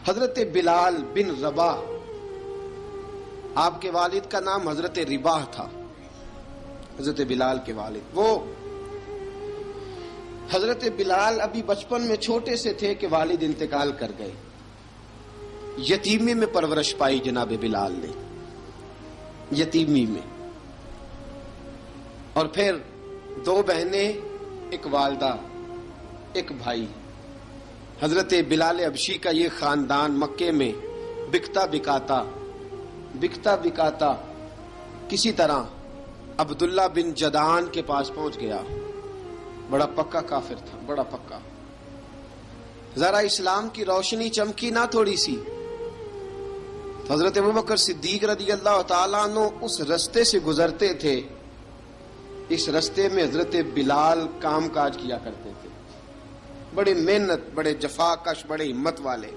حضرت بلال بن رباح، آپ کے والد کا نام حضرت رباح تھا، حضرت بلال کے والد۔ وہ حضرت بلال ابھی بچپن میں چھوٹے سے تھے کہ والد انتقال کر گئے، یتیمی میں پرورش پائی جناب بلال نے، یتیمی میں، اور پھر 2 بہنیں، ایک والدہ، ایک بھائی۔ حضرت بلال حبشی کا یہ خاندان مکے میں بکتا بکاتا کسی طرح عبداللہ بن جدعان کے پاس پہنچ گیا۔ بڑا پکا کافر تھا، بڑا پکا۔ ذرا اسلام کی روشنی چمکی نہ تھوڑی سی، تو حضرت ابوبکر صدیق رضی اللہ تعالیٰ عنہ اس رستے سے گزرتے تھے، اس رستے میں حضرت بلال کام کاج کیا کرتے تھے، بڑے محنت، بڑے جفاکش، بڑے ہمت والے۔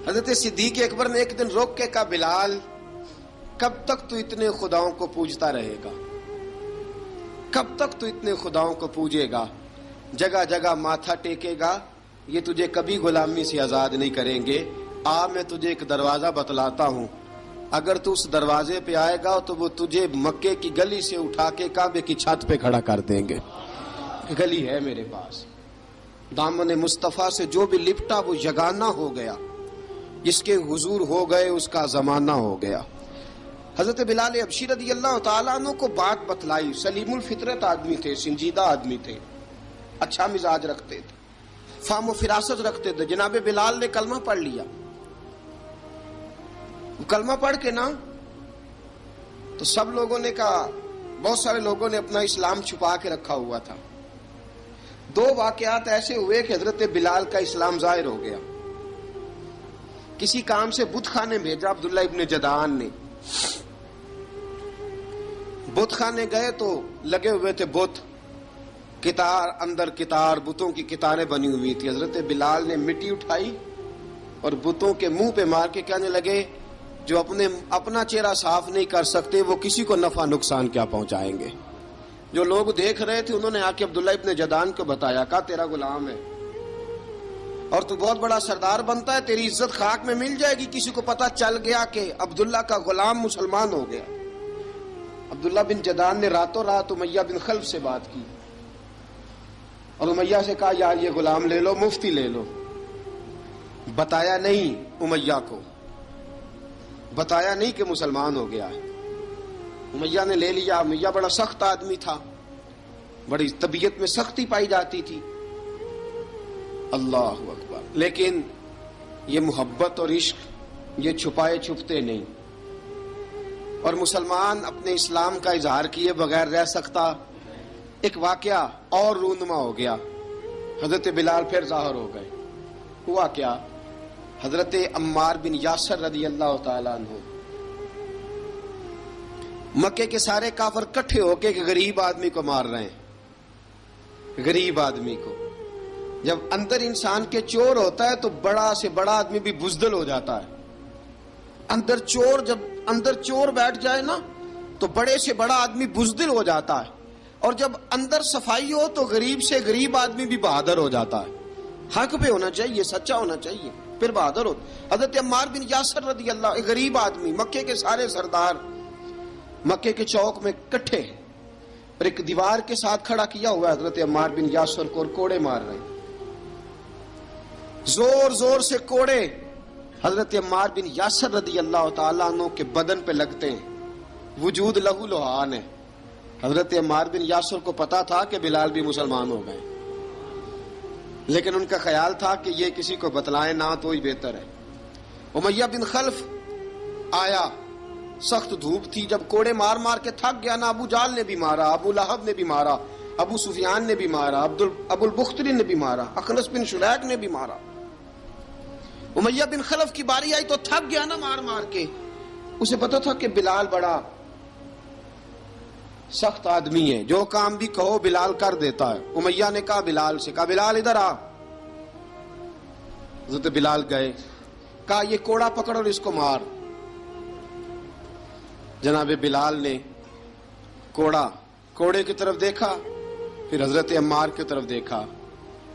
حضرت صدیق اکبر نے ایک دن روک کے کہا، بلال کب تک تو اتنے خداؤں کو پوجتا رہے گا؟ کب تک تو اتنے خداؤں کو پوجے گا، جگہ جگہ ماتھا ٹیکے گا؟ یہ تجھے کبھی غلامی سے آزاد نہیں کریں گے۔ میں تجھے ایک دروازہ بتلاتا ہوں، اگر تو اس دروازے پہ آئے گا تو وہ تجھے مکے کی گلی سے اٹھا کے کعبے کی چھت پہ کھڑا کر دیں گے۔ گلی ہے میرے پاس، دامن مصطفیٰ سے جو بھی لپٹا وہ یگانہ ہو گیا، جس کے حضور ہو گئے اس کا زمانہ ہو گیا۔ حضرت بلال حبشی رضی اللہ تعالیٰ عنہ کو بات بتلائی، سلیم الفطرت آدمی تھے، سنجیدہ آدمی تھے، اچھا مزاج رکھتے تھے، فہم و فراست رکھتے تھے۔ جناب بلال نے کلمہ پڑھ لیا، کلمہ پڑھ کے نا تو سب لوگوں نے کہا، بہت سارے لوگوں نے اپنا اسلام چھپا کے رکھا ہوا تھا۔ 2 واقعات ایسے ہوئے کہ حضرت بلال کا اسلام ظاہر ہو گیا۔ کسی کام سے بت خانے بھیجا عبداللہ ابن جدعان نے، بت خانے گئے تو لگے ہوئے تھے بت، کتار اندر کتار، بتوں کی کتاریں بنی ہوئی تھی۔ حضرت بلال نے مٹی اٹھائی اور بتوں کے منہ پہ مار کے کہنے لگے، جو اپنا چہرہ صاف نہیں کر سکتے وہ کسی کو نفع نقصان کیا پہنچائیں گے۔ جو لوگ دیکھ رہے تھے انہوں نے آ کے عبداللہ ابن جدعان کو بتایا، کہا تیرا غلام ہے اور تو بہت بڑا سردار بنتا ہے، تیری عزت خاک میں مل جائے گی۔ کسی کو پتا چل گیا کہ عبداللہ کا غلام مسلمان ہو گیا۔ عبداللہ بن جدعان نے راتوں رات امیہ بن خلف سے بات کی اور امیہ سے کہا، یار یہ غلام لے لو، مفتی لے لو۔ بتایا نہیں امیہ کو، بتایا نہیں کہ مسلمان ہو گیا ہے۔ امیہ نے لے لیا۔ امیہ بڑا سخت آدمی تھا، بڑی طبیعت میں سختی پائی جاتی تھی۔ اللہ اکبر۔ لیکن یہ محبت اور عشق یہ چھپائے چھپتے نہیں، اور مسلمان اپنے اسلام کا اظہار کیے بغیر رہ سکتا۔ ایک واقعہ اور رونما ہو گیا، حضرت بلال پھر ظاہر ہو گئے۔ ہوا کیا؟ حضرت عمار بن یاسر رضی اللہ تعالیٰ عنہ، مکے کے سارے کافر کٹھے ہو کے ایک غریب آدمی کو مار رہے ہیں، غریب آدمی کو۔ جب اندر انسان کے چور ہوتا ہے تو بڑا سے بڑا آدمی بھی بزدل ہو جاتا ہے۔ جب اندر چور بیٹھ جائے نا تو بڑے سے بڑا آدمی بزدل ہو جاتا ہے، اور جب اندر صفائی ہو تو غریب سے غریب آدمی بھی بہادر ہو جاتا ہے۔ حق پہ ہونا چاہیے، سچا ہونا چاہیے، پھر بہادر ہو۔ حضرت عمار بن یاسر رضی اللہ، ایک غریب آدمی، مکے کے سارے سردار مکے کے چوک میں کٹھے ہیں اور ایک دیوار کے ساتھ کھڑا کیا ہوا ہے حضرت عمار بن یاسر کو، اور کوڑے مار رہے ہیں، زور زور سے کوڑے حضرت عمار بن یاسر رضی اللہ تعالیٰ عنہ کے بدن پہ لگتے ہیں، وجود لہو لہان ہے۔ حضرت عمار بن یاسر کو پتا تھا کہ بلال بھی مسلمان ہو گئے، لیکن ان کا خیال تھا کہ یہ کسی کو بتلائیں نہ تو ہی بہتر ہے۔ امیہ بن خلف آیا، سخت دھوپ تھی، جب کوڑے مار مار کے تھک گیا نا، ابو جال نے بھی مارا، ابو لہب نے بھی مارا، ابو سفیان نے بھی مارا، ابو البختری نے بھی مارا، اخنس بن شریک نے بھی مارا۔ امیہ بن خلف کی باری آئی تو تھک گیا نا مار مار کے، اسے پتا تھا کہ بلال بڑا سخت آدمی ہے، جو کام بھی کہو بلال کر دیتا ہے۔ امیہ نے کہا بلال سے، کہا بلال ادھر آ۔ حضرت بلال گئے، کہا یہ کوڑا پکڑ اور اس کو مار۔ جناب بلال نے کوڑے کی طرف دیکھا، پھر حضرت عمار کی طرف دیکھا،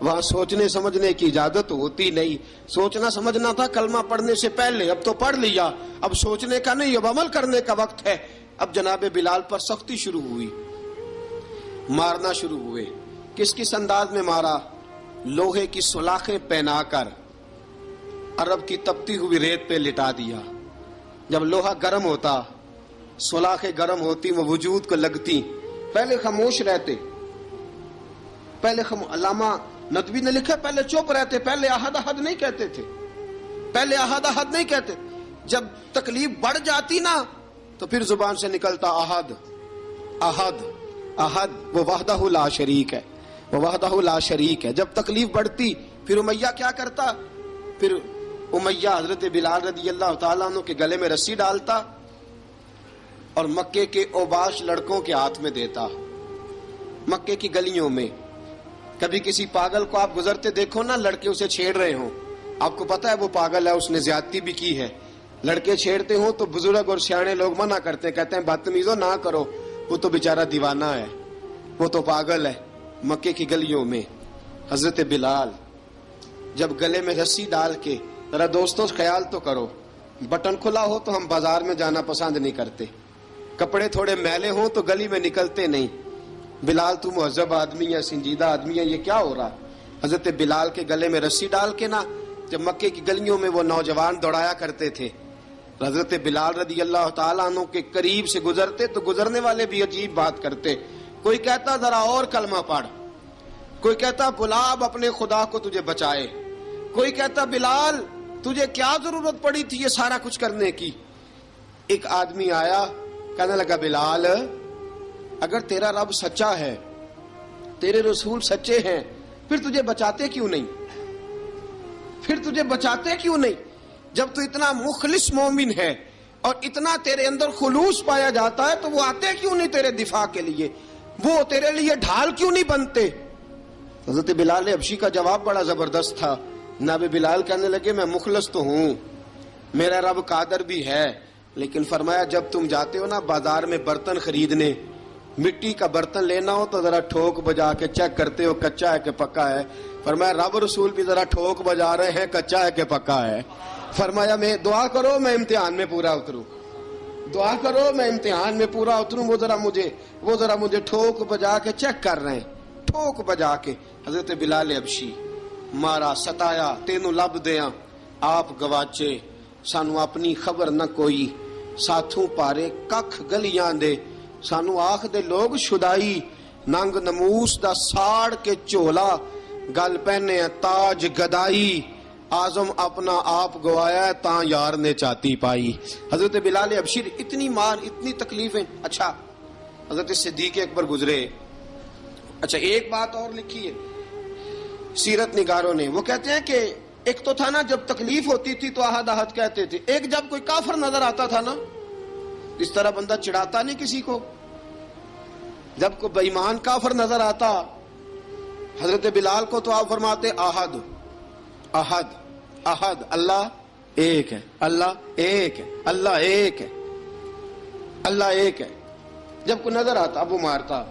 وہاں سوچنے سمجھنے کی اجازت ہوتی نہیں. سوچنا سمجھنا تھا کلمہ پڑھنے سے پہلے، اب تو پڑھ لیا، اب سوچنے کا نہیں، اب عمل کرنے کا وقت ہے. اب جناب بلال پر سختی شروع ہوئی، مارنا شروع ہوئے. کس کس انداز میں مارا؟ لوہے کی سلاخیں پہنا کر عرب کی تپتی ہوئی ریت پہ لٹا دیا. جب لوہا گرم ہوتا، سلاخیں گرم ہوتی، وہ وجود کو لگتی. پہلے خاموش رہتے، پہلے علامہ ندوی نے لکھا پہلے چپ رہتے، پہلے احد احد نہیں کہتے تھے، پہلے احد احد نہیں کہتے. جب تکلیف بڑھ جاتی نا تو پھر زبان سے نکلتا احد احد احد. وہ وحدہ لا شریک ہے، وہ وحدہ لا شریک ہے. جب تکلیف بڑھتی پھر امیہ کیا کرتا؟ پھر امیہ حضرت بلال رضی اللہ تعالیٰ عنہ کے گلے میں رسی ڈالتا اور مکے کے اوباش لڑکوں کے ہاتھ میں دیتا. مکے کی گلیوں میں کبھی کسی پاگل کو آپ گزرتے دیکھو نا، لڑکے اسے چھیڑ رہے ہوں، آپ کو پتا ہے وہ پاگل ہے، اس نے زیادتی بھی کی ہے. لڑکے چھیڑتے ہوں تو بزرگ اور سیانے لوگ منع کرتے ہیں، کہتے ہیں بدتمیزوں نہ کرو، وہ تو بیچارہ دیوانہ ہے، وہ تو پاگل ہے. مکے کی گلیوں میں حضرت بلال جب گلے میں رسی ڈال کے، ذرا دوستوں خیال تو کرو، بٹن کھلا ہو تو ہم بازار میں جانا پسند نہیں کرتے، کپڑے تھوڑے میلے ہوں تو گلی میں نکلتے نہیں. بلال تو مہذب آدمی ہے، سنجیدہ آدمی ہے، یہ کیا ہو رہا؟ حضرت بلال کے گلے میں رسی ڈال کے نا جب مکے کی گلیوں میں وہ نوجوان دوڑایا کرتے تھے، حضرت بلال رضی اللہ تعالیٰ عنہ کے قریب سے گزرتے تو گزرنے والے بھی عجیب بات کرتے. کوئی کہتا ذرا اور کلمہ پڑھ، کوئی کہتا بلا اب اپنے خدا کو تجھے بچائے، کوئی کہتا بلال تجھے کیا ضرورت پڑی تھی یہ سارا کچھ کرنے کی. ایک آدمی آیا کہنے لگا بلال اگر تیرا رب سچا ہے، تیرے رسول سچے ہیں، پھر تجھے بچاتے کیوں نہیں؟ پھر تجھے بچاتے کیوں نہیں؟ جب تو اتنا مخلص مومن ہے اور اتنا تیرے اندر خلوص پایا جاتا ہے تو وہ آتے کیوں نہیں تیرے دفاع کے لیے؟ وہ تیرے لیے ڈھال کیوں نہیں بنتے؟ حضرت بلال حبشی کا جواب بڑا زبردست تھا. جناب بلال کہنے لگے میں مخلص تو ہوں، میرا رب قادر بھی ہے، لیکن فرمایا جب تم جاتے ہو نا بازار میں برتن خریدنے، مٹی کا برتن لینا ہو تو ذرا ٹھوک بجا کے چیک کرتے ہو کچا ہے کہ پکا ہے. فرمایا رب رسول بھی ذرا ٹھوک بجا رہے ہیں کچا ہے کہ پکا ہے. فرمایا میں دعا کرو میں امتحان میں پورا اتروں، دعا کرو میں امتحان میں پورا اتروں. وہ ذرا مجھے ٹھوک بجا کے چیک کر رہے ہیں، ٹھوک بجا کے. حضرت بلال حبشی مارا ستایا تینوں لب دیاں آپ گواچے، سانو اپنی خبر نہ کوئی، ساتھوں پارے ککھ گلیاں دے، سانو آخ دے لوگ شدائی، ننگ نموس دا ساڑ کے چولا، گل پہنے تاج گدائی، آزم اپنا آپ گوایا ہے تاں یار نے چاتی پائی. حضرت بلال حبشی اتنی مار اتنی تکلیفیں. اچھا حضرت صدیق اکبر گزرے. اچھا ایک بات اور لکھی ہے سیرت نگاروں نے، وہ کہتے ہیں کہ ایک تو تھا نا جب تکلیف ہوتی تھی تو احد احد کہتے تھے، ایک جب کوئی کافر نظر آتا تھا نا اس طرح بندہ چڑھاتا نہیں کسی کو، جب کوئی بے ایمان کافر نظر آتا حضرت بلال کو تو آپ فرماتے احد احد احد، اللہ ایک ہے، اللہ ایک ہے، اللہ ایک ہے، اللہ ایک ہے. جب کوئی نظر آتا اب وہ مارتا.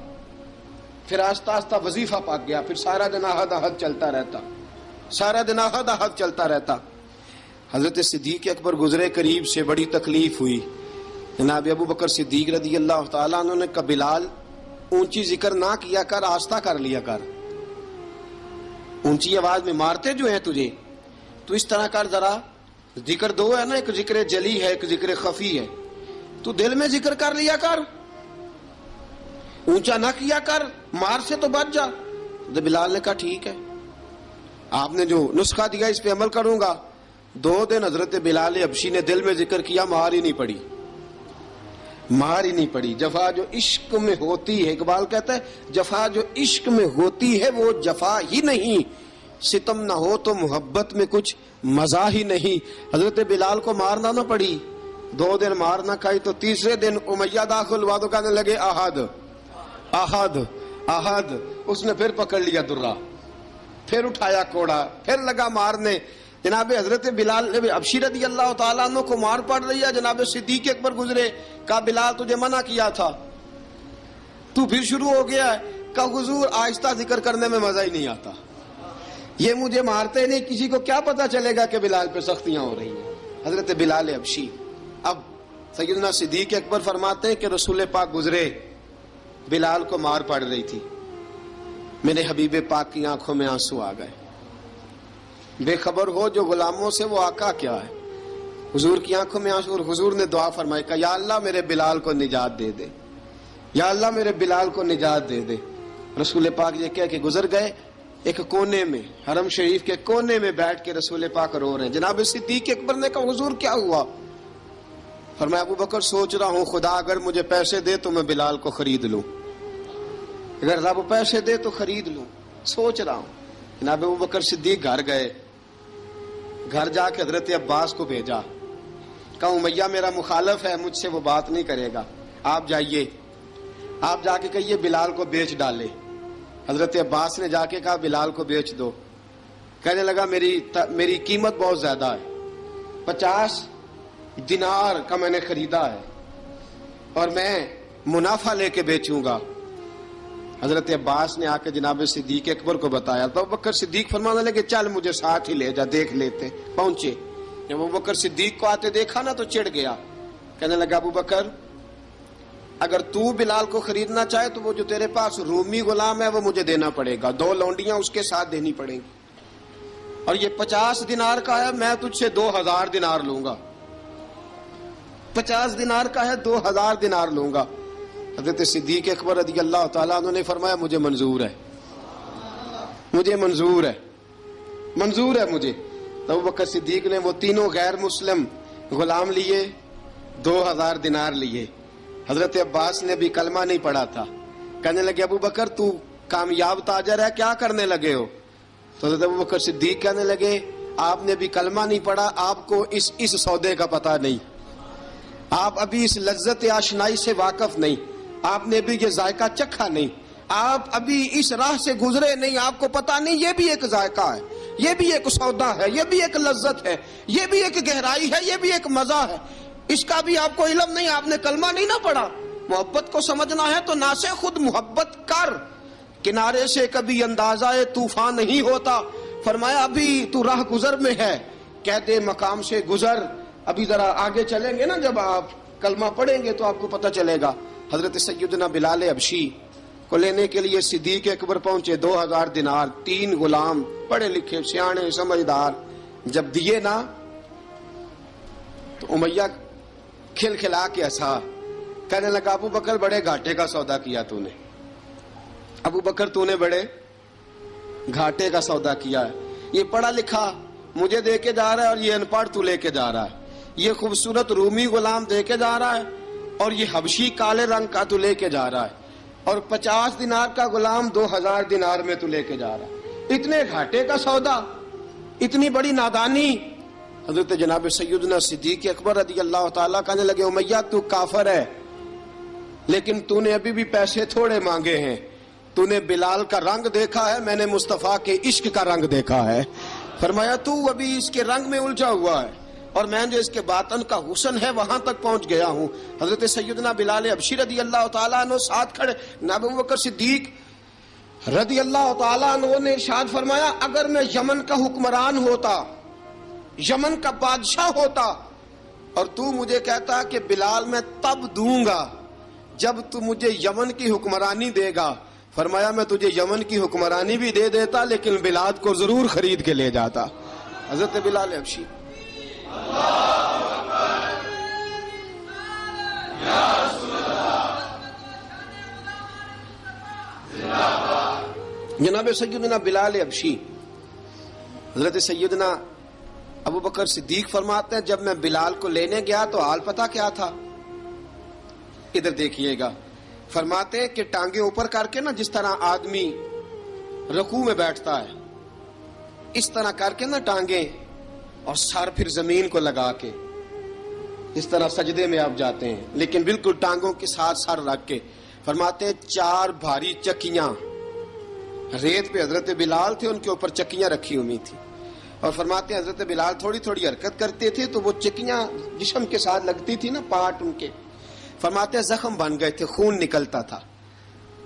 پھر آہستہ آہستہ وظیفہ پاک گیا، پھر سارا دن احد احد چلتا رہتا، سارا دن احد احد چلتا رہتا. حضرت صدیق اکبر گزرے قریب سے، بڑی تکلیف ہوئی. جناب ابو بکر صدیق رضی اللہ تعالیٰ عنہ نے کہا بلال اونچی ذکر نہ کیا کر، آہستہ کر لیا کر، اونچی آواز میں مارتے جو ہیں تجھے تو اس طرح کر، ذرا ذکر دو ہے نا، ایک ذکر جلی ہے ایک ذکر خفی ہے، تو دل میں ذکر کر لیا کر، اونچا نہ کیا کر، مار سے تو بچ جا. تو بلال نے کہا ٹھیک ہے، آپ نے جو نسخہ دیا اس پہ عمل کروں گا. 2 دن حضرت بلال حبشی نے دل میں ذکر کیا، مار ہی نہیں پڑی، مار ہی نہیں پڑی. جفا جو عشق میں ہوتی ہے، اقبال کہتا ہے جفا جو عشق میں ہوتی ہے وہ جفا ہی نہیں، ستم نہ ہو تو محبت میں کچھ مزہ ہی نہیں. حضرت بلال کو مارنا نہ پڑی، 2 دن مار نہ کھائی تو تیسرے دن امیہ داخل ہوا تو کہنے لگے احد احد احد. اس نے پھر پکڑ لیا درہ، پھر اٹھایا کوڑا، پھر لگا مارنے. جناب حضرت بلال حبشی رضی اللہ تعالیٰ عنہ کو مار پڑ رہی ہے. جناب صدیق اکبر گزرے، کہا بلال تجھے منع کیا تھا، تو پھر شروع ہو گیا ہے. کہا حضور آہستہ ذکر کرنے میں مزہ ہی نہیں آتا، یہ مجھے مارتے نہیں، کسی کو کیا پتا چلے گا کہ بلال پہ سختیاں ہو رہی ہیں. حضرت بلال حبشی. اب سیدنا صدیق اکبر فرماتے ہیں کہ رسول پاک گزرے، بلال کو مار پڑ رہی تھی، میرے حبیب پاک کی آنکھوں میں آنسو آ گئے. بے خبر ہو جو غلاموں سے وہ آقا کیا ہے. حضور کی آنکھوں میں آنسو، اور حضور نے دعا فرمائی کہ یا اللہ میرے بلال کو نجات دے دے، یا اللہ میرے بلال کو نجات دے دے. رسول پاک یہ کہہ کے گزر گئے. ایک کونے میں، حرم شریف کے کونے میں بیٹھ کے رسول پاک رو رہے ہیں. جناب صدیق اکبر نے کہا حضور کیا ہوا؟ فرمایا ابو بکر سوچ رہا ہوں خدا اگر مجھے پیسے دے تو میں بلال کو خرید لوں، اگر رب پیسے دے تو خرید لوں، سوچ رہا ہوں. جناب ابو بکر صدیق گھر گئے، گھر جا کے حضرت عباس کو بھیجا، کہا امیہ میرا مخالف ہے، مجھ سے وہ بات نہیں کرے گا، آپ جائیے، آپ جا کے کہیے بلال کو بیچ ڈالے. حضرت عباس نے جا کے کہا بلال کو بیچ دو. کہنے لگا میری قیمت بہت زیادہ ہے، 50 دینار کا میں نے خریدا ہے اور میں منافع لے کے بیچوں گا. حضرت عباس نے آ کے جناب صدیق اکبر کو بتایا تو ابوبکر صدیق فرمانے لگے چل مجھے ساتھ ہی لے جا، دیکھ لیتے. پہنچے، جب ابوبکر صدیق کو آتے دیکھا نا تو چڑ گیا. کہنے لگا ابوبکر اگر تو بلال کو خریدنا چاہے تو وہ جو تیرے پاس رومی غلام ہے وہ مجھے دینا پڑے گا، 2 لونڈیاں اس کے ساتھ دینی پڑیں گی، اور یہ 50 دینار کا ہے، میں تجھ سے 2000 دینار لوں گا. 50 دینار کا ہے، 2000 دینار لوں گا. حضرت صدیق اکبر رضی اللہ تعالیٰ عنہ نے فرمایا مجھے منظور ہے، مجھے منظور ہے، منظور ہے مجھے. تو ابوبکر صدیق نے وہ تینوں غیر مسلم غلام لیے، 2000 دینار لیے. حضرت عباس نے بھی کلمہ نہیں پڑھا تھا. کہنے لگے ابوبکر تو کامیاب تاجر ہے، کیا کرنے لگے ہو؟ تو حضرت ابوبکر صدیق کہنے لگے آپ نے بھی کلمہ نہیں پڑھا، آپ کو اس سودے کا پتہ نہیں، آپ ابھی اس لذت آشنائی سے واقف نہیں، آپ نے بھی یہ ذائقہ چکھا نہیں، آپ ابھی اس راہ سے گزرے نہیں، آپ کو پتہ نہیں یہ بھی ایک ذائقہ ہے، یہ بھی ایک سودا ہے، یہ بھی ایک لذت ہے، یہ بھی ایک گہرائی ہے، یہ بھی ایک مزہ ہے، اس کا بھی آپ کو علم نہیں، آپ نے کلمہ نہیں نہ پڑھا. محبت کو سمجھنا ہے تو نہ سے خود محبت کر، کنارے سے کبھی اندازہ طوفان نہیں ہوتا. فرمایا ابھی تو راہ گزر میں ہے، کہتے مقام سے گزر، ابھی ذرا آگے چلیں گے نا، جب آپ کلمہ پڑھیں گے تو آپ کو پتہ چلے گا. حضرت سیدنا بلال حبشی کو لینے کے لیے صدیق اکبر پہنچے، 2000 دینار، 3 غلام پڑھے لکھے سیانے سمجھدار. جب دیے نا تو امیہ کھل کھلا کے ہنسا. کہنے لگا ابو بکر بڑے گھاٹے کا سودا کیا تو نے، ابو بکر تو نے بڑے گھاٹے کا سودا کیا ہے. یہ پڑھا لکھا مجھے دے کے جا رہا ہے اور یہ ان پڑھ تو لے کے جا رہا ہے، یہ خوبصورت رومی غلام دے کے جا رہا ہے اور یہ حبشی کالے رنگ کا تو لے کے جا رہا ہے، اور 50 دینار کا غلام 2000 دینار میں تو لے کے جا رہا ہے. اتنے گھاٹے کا سودا، اتنی بڑی نادانی. حضرت جناب سیدنا صدیق اکبر رضی اللہ تعالیٰ کہنے لگے امیہ تو کافر ہے، لیکن تو نے ابھی بھی پیسے تھوڑے مانگے ہیں، تو نے بلال کا رنگ دیکھا ہے، میں نے مصطفیٰ کے عشق کا رنگ دیکھا ہے. فرمایا تو ابھی اس کے رنگ میں الجھا ہوا ہے اور میں جو اس کے باطن کا حسن ہے وہاں تک پہنچ گیا ہوں. حضرت سیدنا بلال حبشی رضی اللہ تعالیٰ عنہ ساتھ کھڑے. ابو بکر صدیق رضی اللہ تعالیٰ عنہ نے ارشاد فرمایا اگر میں یمن کا حکمران ہوتا، یمن کا بادشاہ ہوتا، اور تو مجھے کہتا کہ بلال میں تب دوں گا جب تو مجھے یمن کی حکمرانی دے گا. فرمایا میں تجھے یمن کی حکمرانی بھی دے دیتا لیکن بلال کو ضرور خرید کے لے جاتا. حضرت بلال حبشی. جناب سیدنا بلال حبشی، حضرت سیدنا ابو بکر صدیق فرماتے ہیں جب میں بلال کو لینے گیا تو حال پتہ کیا تھا؟ ادھر دیکھیے گا. فرماتے ہیں کہ ٹانگیں اوپر کر کے نا، جس طرح آدمی رکوع میں بیٹھتا ہے اس طرح کر کے نا ٹانگیں، اور سر پھر زمین کو لگا کے اس طرح سجدے میں آپ جاتے ہیں، لیکن بالکل ٹانگوں کے ساتھ سر رکھ کے. فرماتے ہیں 4 بھاری چکیاں ریت پہ حضرت بلال تھے، ان کے اوپر چکیاں رکھی ہوئی تھی، اور فرماتے ہیں حضرت بلال تھوڑی تھوڑی حرکت کرتے تھے تو وہ چکیاں جسم کے ساتھ لگتی تھی نا، پارٹ ان کے. فرماتے ہیں زخم بن گئے تھے، خون نکلتا تھا.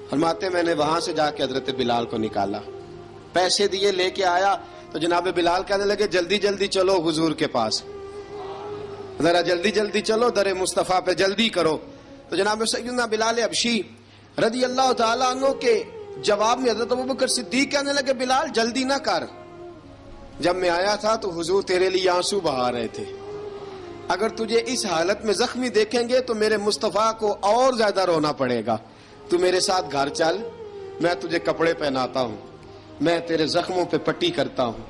فرماتے ہیں میں نے وہاں سے جا کے حضرت بلال کو نکالا. پیسے دیے لے کے آیا تو جناب بلال کہنے لگے جلدی جلدی چلو حضور کے پاس، ذرا جلدی جلدی چلو در مصطفیٰ پہ جلدی کرو. تو جناب سیدنا بلال حبشی رضی اللہ تعالیٰ عنہ کے جواب میں حضرت ابوبکر صدیق کہنے لگے بلال جلدی نہ کر، جب میں آیا تھا تو حضور تیرے لیے آنسو بہا رہے تھے، اگر تجھے اس حالت میں زخمی دیکھیں گے تو میرے مصطفیٰ کو اور زیادہ رونا پڑے گا، تو میرے ساتھ گھر چل، میں تجھے کپڑے پہناتا ہوں، میں تیرے زخموں پہ پٹی کرتا ہوں.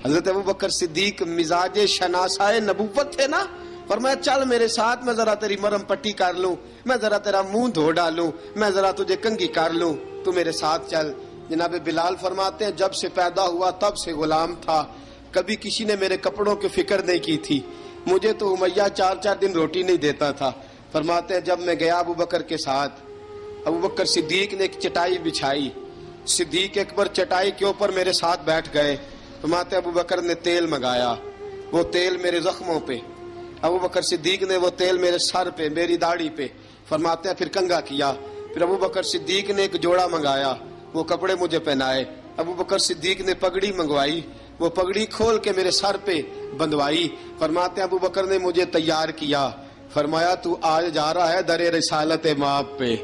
حضرت ابوبکر صدیق مزاج شناسائے نبوت تھے نا، فرمایا چل میرے ساتھ، میں ذرا تیری مرم پٹی کر لوں، میں ذرا تیرا منہ دھو ڈالوں، میں ذرا تجھے کنگھی کر لوں، تو میرے ساتھ چل. جناب بلال فرماتے ہیں جب سے پیدا ہوا تب سے غلام تھا، کبھی کسی نے میرے کپڑوں کی فکر نہیں کی تھی، مجھے تو امیہ 4 دن روٹی نہیں دیتا تھا. فرماتے ہیں جب میں گیا ابوبکر کے ساتھ، ابوبکر صدیق نے ایک چٹائی بچھائی، صدیق اکبر چٹائی کے اوپر میرے ساتھ بیٹھ گئے. فرماتے ہیں ابوبکر نے تیل منگایا، وہ تیل میرے زخموں پہ، ابوبکر صدیق نے وہ تیل میرے سر پہ، میری داڑھی پہ. فرماتے ہیں پھر کنگھا کیا، پھر ابوبکر صدیق نے ایک جوڑا منگایا، وہ کپڑے مجھے پہنائے. ابوبکر صدیق نے پگڑی منگوائی، وہ پگڑی کھول کے میرے سر پہ بندھوائی. فرماتے ہیں ابوبکر نے مجھے تیار کیا، فرمایا تو آج جا رہا ہے در رسالت مآب پہ،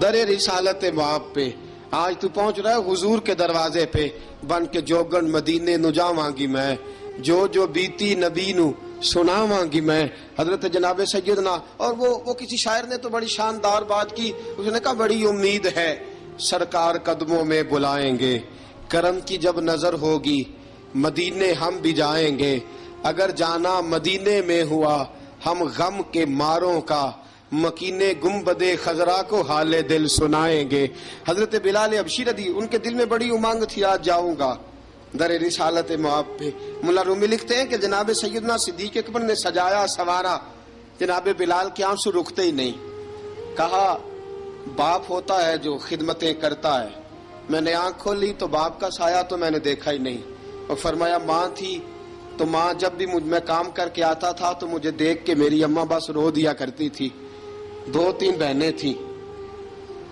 در رسالت مآب پہ، آج تو پہنچ رہا ہے حضور کے دروازے پہ، بن کے جوگن مدینے نو جاواں گی میں، جو بیتی نبی نو سناواں گی میں. حضرت جناب سیدنا، اور وہ کسی شاعر نے تو بڑی شاندار بات کی، اس نے کہا بڑی امید ہے سرکار قدموں میں بلائیں گے، کرم کی جب نظر ہوگی مدینے ہم بھی جائیں گے، اگر جانا مدینے میں ہوا ہم غم کے ماروں کا، مکینے گنبد خضرا کو حال دل سنائیں گے. حضرت بلال حبشی رضی ان کے دل میں بڑی امنگ تھی آج جاؤں گا در رسالت مآب پہ. ملا رومی لکھتے ہیں کہ جناب سیدنا صدیق اکبر نے سجایا سوارا، جناب بلال کے آنسو رکتے ہی نہیں. کہا باپ ہوتا ہے جو خدمتیں کرتا ہے، میں نے آنکھ کھولی تو باپ کا سایہ تو میں نے دیکھا ہی نہیں. اور فرمایا ماں تھی تو ماں جب بھی میں کام کر کے آتا تھا تو مجھے دیکھ کے میری اماں بس رو دیا کرتی تھی. 2-3 بہنیں تھیں،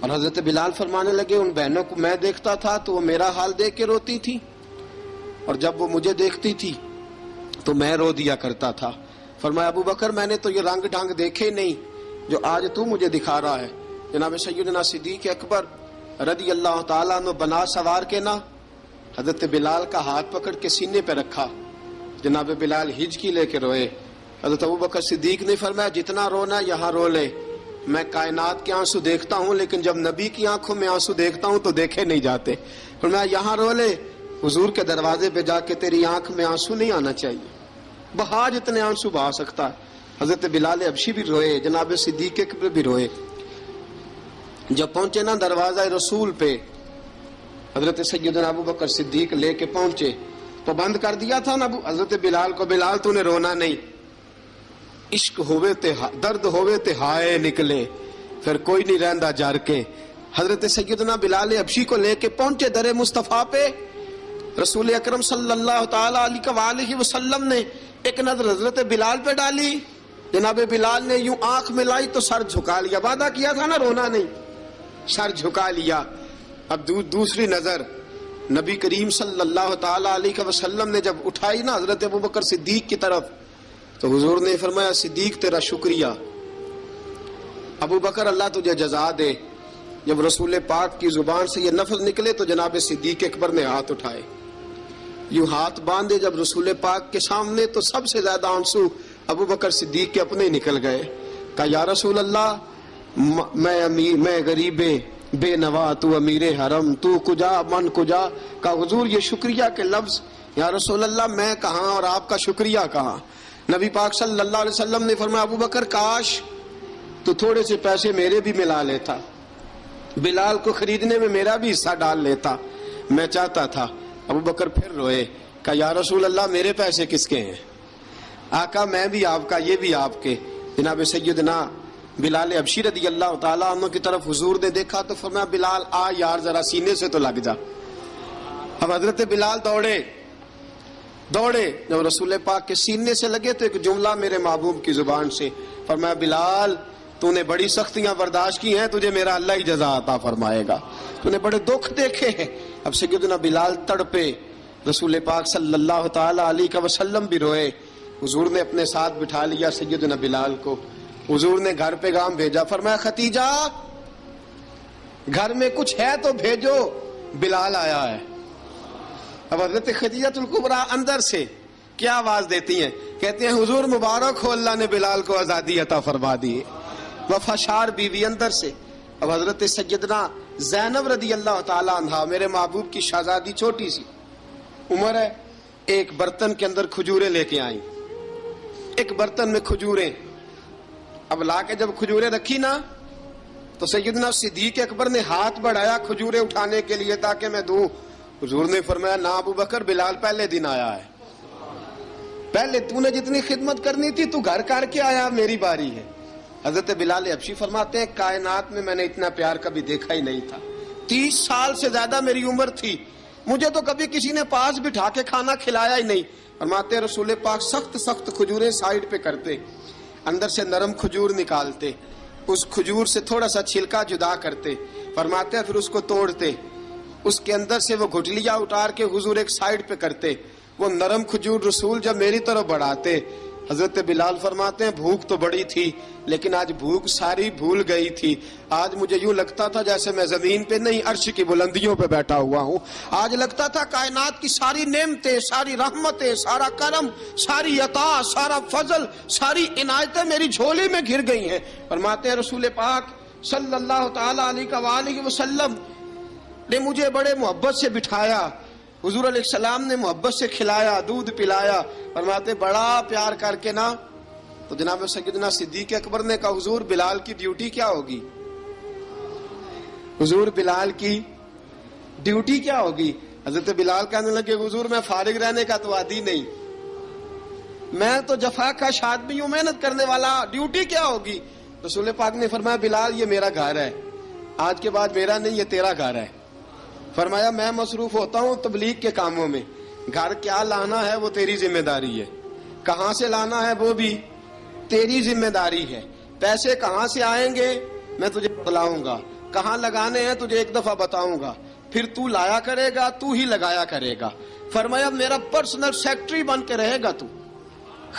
اور حضرت بلال فرمانے لگے ان بہنوں کو میں دیکھتا تھا تو وہ میرا حال دیکھ کے روتی تھی، اور جب وہ مجھے دیکھتی تھی تو میں رو دیا کرتا تھا. فرمایا ابوبکر میں نے تو یہ رنگ ڈھنگ دیکھے نہیں جو آج تو مجھے دکھا رہا ہے. جناب سیدنا صدیق اکبر رضی اللہ تعالیٰ عنہ بنا سوار کے نا حضرت بلال کا ہاتھ پکڑ کے سینے پہ رکھا. جناب بلال ہجکی لے کے روئے. حضرت ابوبکر صدیق نے فرمایا جتنا رونا یہاں رو لے، میں کائنات کے آنسو دیکھتا ہوں لیکن جب نبی کی آنکھوں میں آنسو دیکھتا ہوں تو دیکھے نہیں جاتے. فرمایا یہاں رو لے، حضور کے دروازے پہ جا کے تیری آنکھ میں آنسو نہیں آنا چاہیے، بہا جتنے آنسو بہا سکتا ہے. حضرت بلال حبشی بھی روئے، جناب صدیق اکبر بھی روئے. جب پہنچے نا دروازہ رسول پہ، حضرت سیدنا ابوبکر صدیق لے کے پہنچے تو بند کر دیا تھا نا حضرت بلال کو، بلال تو نے رونا نہیں، عشق ہوئے تے درد ہوئے تے ہائے نکلے، پھر کوئی نہیں رہندا جار کے. حضرت سیدنا بلال حبشی کو لے کے پہنچے در مصطفیٰ پہ. رسول اکرم صلی اللہ تعالی علیہ وسلم نے ایک نظر حضرت بلال پہ ڈالی. جناب بلال نے یوں آنکھ ملائی تو سر جھکا لیا، وعدہ کیا تھا نا رونا نہیں، سر جھکا لیا. اب دوسری نظر نبی کریم صلی اللہ تعالی علیہ وسلم نے جب اٹھائی نا حضرت ابوبکر صدیق کی طرف تو حضور نے فرمایا صدیق تیرا شکریہ، ابوبکر اللہ تجھے جزا دے. جب رسول پاک کی زبان سے یہ لفظ نکلے تو جناب صدیق اکبر نے ہاتھ اٹھائے، یوں ہاتھ باندھے جب رسول پاک کے سامنے تو سب سے زیادہ آنسو ابوبکر صدیق کے اپنے نکل گئے. کہا یا رسول اللہ میں غریب بے نوا، تو امیر حرم، تو کجا من کجا. کہا حضور یہ شکریہ کے لفظ، یا رسول اللہ میں کہاں اور آپ کا شکریہ کہاں. نبی پاک صلی اللہ علیہ وسلم نے فرمایا ابوبکر کاش تو تھوڑے سے پیسے میرے بھی ملا لیتا، بلال کو خریدنے میں میرا بھی حصہ ڈال لیتا، میں چاہتا تھا. ابوبکر پھر روئے. کہا یا رسول اللہ میرے پیسے کس کے ہیں؟ آقا میں بھی آپ کا، یہ بھی آپ کے. جناب سیدنا بلال حبشی رضی اللہ تعالیٰ عنہ کی طرف حضور نے دیکھا تو فرمایا بلال آ یار ذرا سینے سے تو لگ جا. اب حضرت بلال دوڑے. جب رسول پاک کے سینے سے لگے تو ایک جملہ میرے محبوب کی زبان سے فرمایا بلال تو نے بڑی سختیاں برداشت کی ہیں، تجھے میرا اللہ ہی جزا عطا فرمائے گا، تو نے بڑے دکھ دیکھے ہیں۔ اب سیدنا بلال تڑپے، رسول پاک صلی اللہ تعالی علیہ وسلم بھی روئے۔ حضور نے اپنے ساتھ بٹھا لیا سیدنا بلال کو، حضور نے گھر پیغام بھیجا، فرمایا ختیجہ گھر میں کچھ ہے تو بھیجو، بلال آیا ہے۔ اب حضرت خدیجہ الکبریٰ اندر سے کیا آواز دیتی ہیں؟ کہتے ہیں حضور مبارک ہو، اللہ نے بلال کو آزادی عطا فرما دی۔ وفاشار بیوی اندر سے۔ اب حضرت سیدنا زینب رضی اللہ تعالی عنہا، میرے محبوب کی شہزادی، چھوٹی سی عمر ہے، ایک برتن کے اندر کھجوریں لے کے آئیں، ایک برتن میں کھجوریں۔ اب لا کے جب کھجوریں رکھی نا تو سیدنا صدیق اکبر نے ہاتھ بڑھایا کھجوریں اٹھانے کے لیے تاکہ میں دوں۔ حضور نے فرمایا نہ ابو بکر، بلال پہلے دن آیا ہے، پہلے تو نے جتنی خدمت کرنی تھی تو گھر کر کے آیا، میری باری ہے۔ حضرت بلال حبشی فرماتے ہیں کائنات میں نے اتنا پیار کبھی دیکھا ہی نہیں تھا، 30 سال سے زیادہ میری عمر تھی، مجھے تو کبھی کسی نے پاس بٹھا کے کھانا کھلایا ہی نہیں۔ فرماتے رسول پاک سخت سخت کھجوریں سائیڈ پہ کرتے، اندر سے نرم کھجور نکالتے، اس کھجور سے تھوڑا سا چھلکا جدا کرتے، فرماتے ہیں پھر اس کو توڑتے، اس کے اندر سے وہ گھٹلیاں اتار کے حضور ایک سائیڈ پہ کرتے، وہ نرم کھجور رسول جب میری طرف بڑھاتے، حضرت بلال فرماتے ہیں بھوک تو بڑی تھی لیکن آج بھوک ساری بھول گئی تھی، آج مجھے یوں لگتا تھا جیسے میں زمین پہ نہیں عرش کی بلندیوں پہ بیٹھا ہوا ہوں، آج لگتا تھا کائنات کی ساری نعمتیں، ساری رحمتیں، سارا کرم، ساری عطا، سارا فضل، ساری عنایتیں میری جھولی میں گر گئی ہیں۔ فرماتے ہیں رسول پاک صلی اللہ تعالی علیہ وآلہ وسلم نے مجھے بڑے محبت سے بٹھایا، حضور علیہ السلام نے محبت سے کھلایا، دودھ پلایا، فرماتے بڑا پیار کر کے نا، تو جناب سیدنا صدیق اکبر نے کہا حضور بلال کی ڈیوٹی کیا ہوگی؟ حضور بلال کی ڈیوٹی کیا ہوگی؟ حضرت بلال کہنے لگے حضور میں فارغ رہنے کا تو عادی نہیں، میں تو جفا کش آدمی ہوں، محنت کرنے والا، ڈیوٹی کیا ہوگی؟ رسول پاک نے فرمایا بلال یہ میرا گھر ہے، آج کے بعد میرا نہیں یہ تیرا گھر ہے۔ فرمایا میں مصروف ہوتا ہوں تبلیغ کے کاموں میں، گھر کیا لانا ہے وہ تیری ذمہ داری ہے، کہاں سے لانا ہے وہ بھی تیری ذمہ داری ہے، پیسے کہاں سے آئیں گے میں تجھے بتلاؤں گا، کہاں لگانے ہیں تجھے ایک دفعہ بتاؤں گا، پھر تو لایا کرے گا، تو ہی لگایا کرے گا۔ فرمایا میرا پرسنل سیکٹری بن کے رہے گا، تو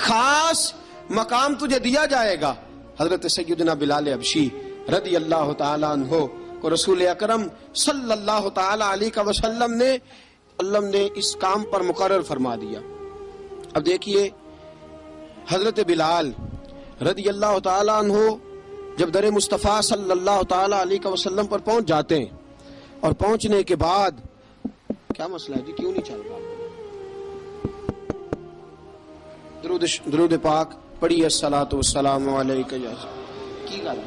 خاص مقام تجھے دیا جائے گا۔ حضرت سیدنا بلال حبشی رضی اللہ تعالیٰ عنہ کو رسول اکرم صلی اللہ تعالی علیہ وسلم نے اس کام پر مقرر فرما دیا۔ اب دیکھیے حضرت بلال رضی اللہ تعالی عنہ جب در مصطفیٰ صلی اللہ تعالی علیہ وسلم پر پہنچ جاتے ہیں، اور پہنچنے کے بعد کیا مسئلہ ہے جی، کیوں نہیں چل رہا؟ درود پاک پڑھیے الصلاۃ والسلام علیکہ یا کی گل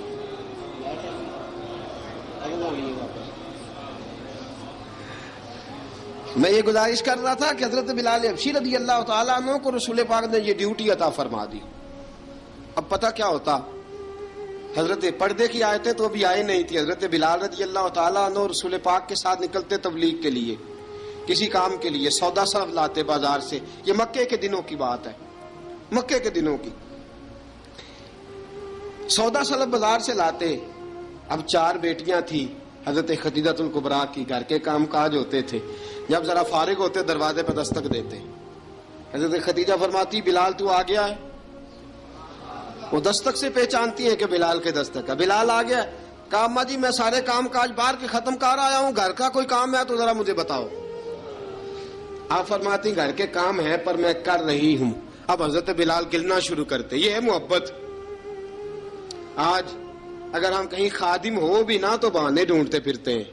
میں یہ گزارش کر رہا تھا کہ حضرت بلال حبشی رضی اللہ تعالیٰ عنہ کو رسول پاک نے یہ ڈیوٹی عطا فرما دی۔ اب پتہ کیا ہوتا، حضرت پردے کی آیتیں تو ابھی آئی نہیں تھی، حضرت بلال رضی اللہ تعالیٰ عنہ رسول پاک کے ساتھ نکلتے تبلیغ کے لیے، کسی کام کے لیے، سودا صرف لاتے بازار سے، یہ مکے کے دنوں کی بات ہے، مکے کے دنوں کی سودا صرف بازار سے لاتے۔ اب 4 بیٹیاں تھیں حضرت خدیجہ الکبریٰ کی، گھر کے کام کاج ہوتے تھے، جب ذرا فارغ ہوتے دروازے پہ دستک دیتے، حضرت خدیجہ فرماتی بلال تو آ گیا ہے، وہ دستک سے پہچانتی ہے کہ بلال کے دستک ہے، بلال آ گیا ہے، کہا اماں جی میں سارے کام کاج باہر کے ختم کر آیا ہوں، گھر کا کوئی کام ہے تو ذرا مجھے بتاؤ۔ آپ فرماتی گھر کے کام ہے پر میں کر رہی ہوں۔ اب حضرت بلال گلنا شروع کرتے، یہ ہے محبت۔ آج اگر ہم کہیں خادم ہو بھی نہ تو بہانے ڈھونڈتے پھرتے ہیں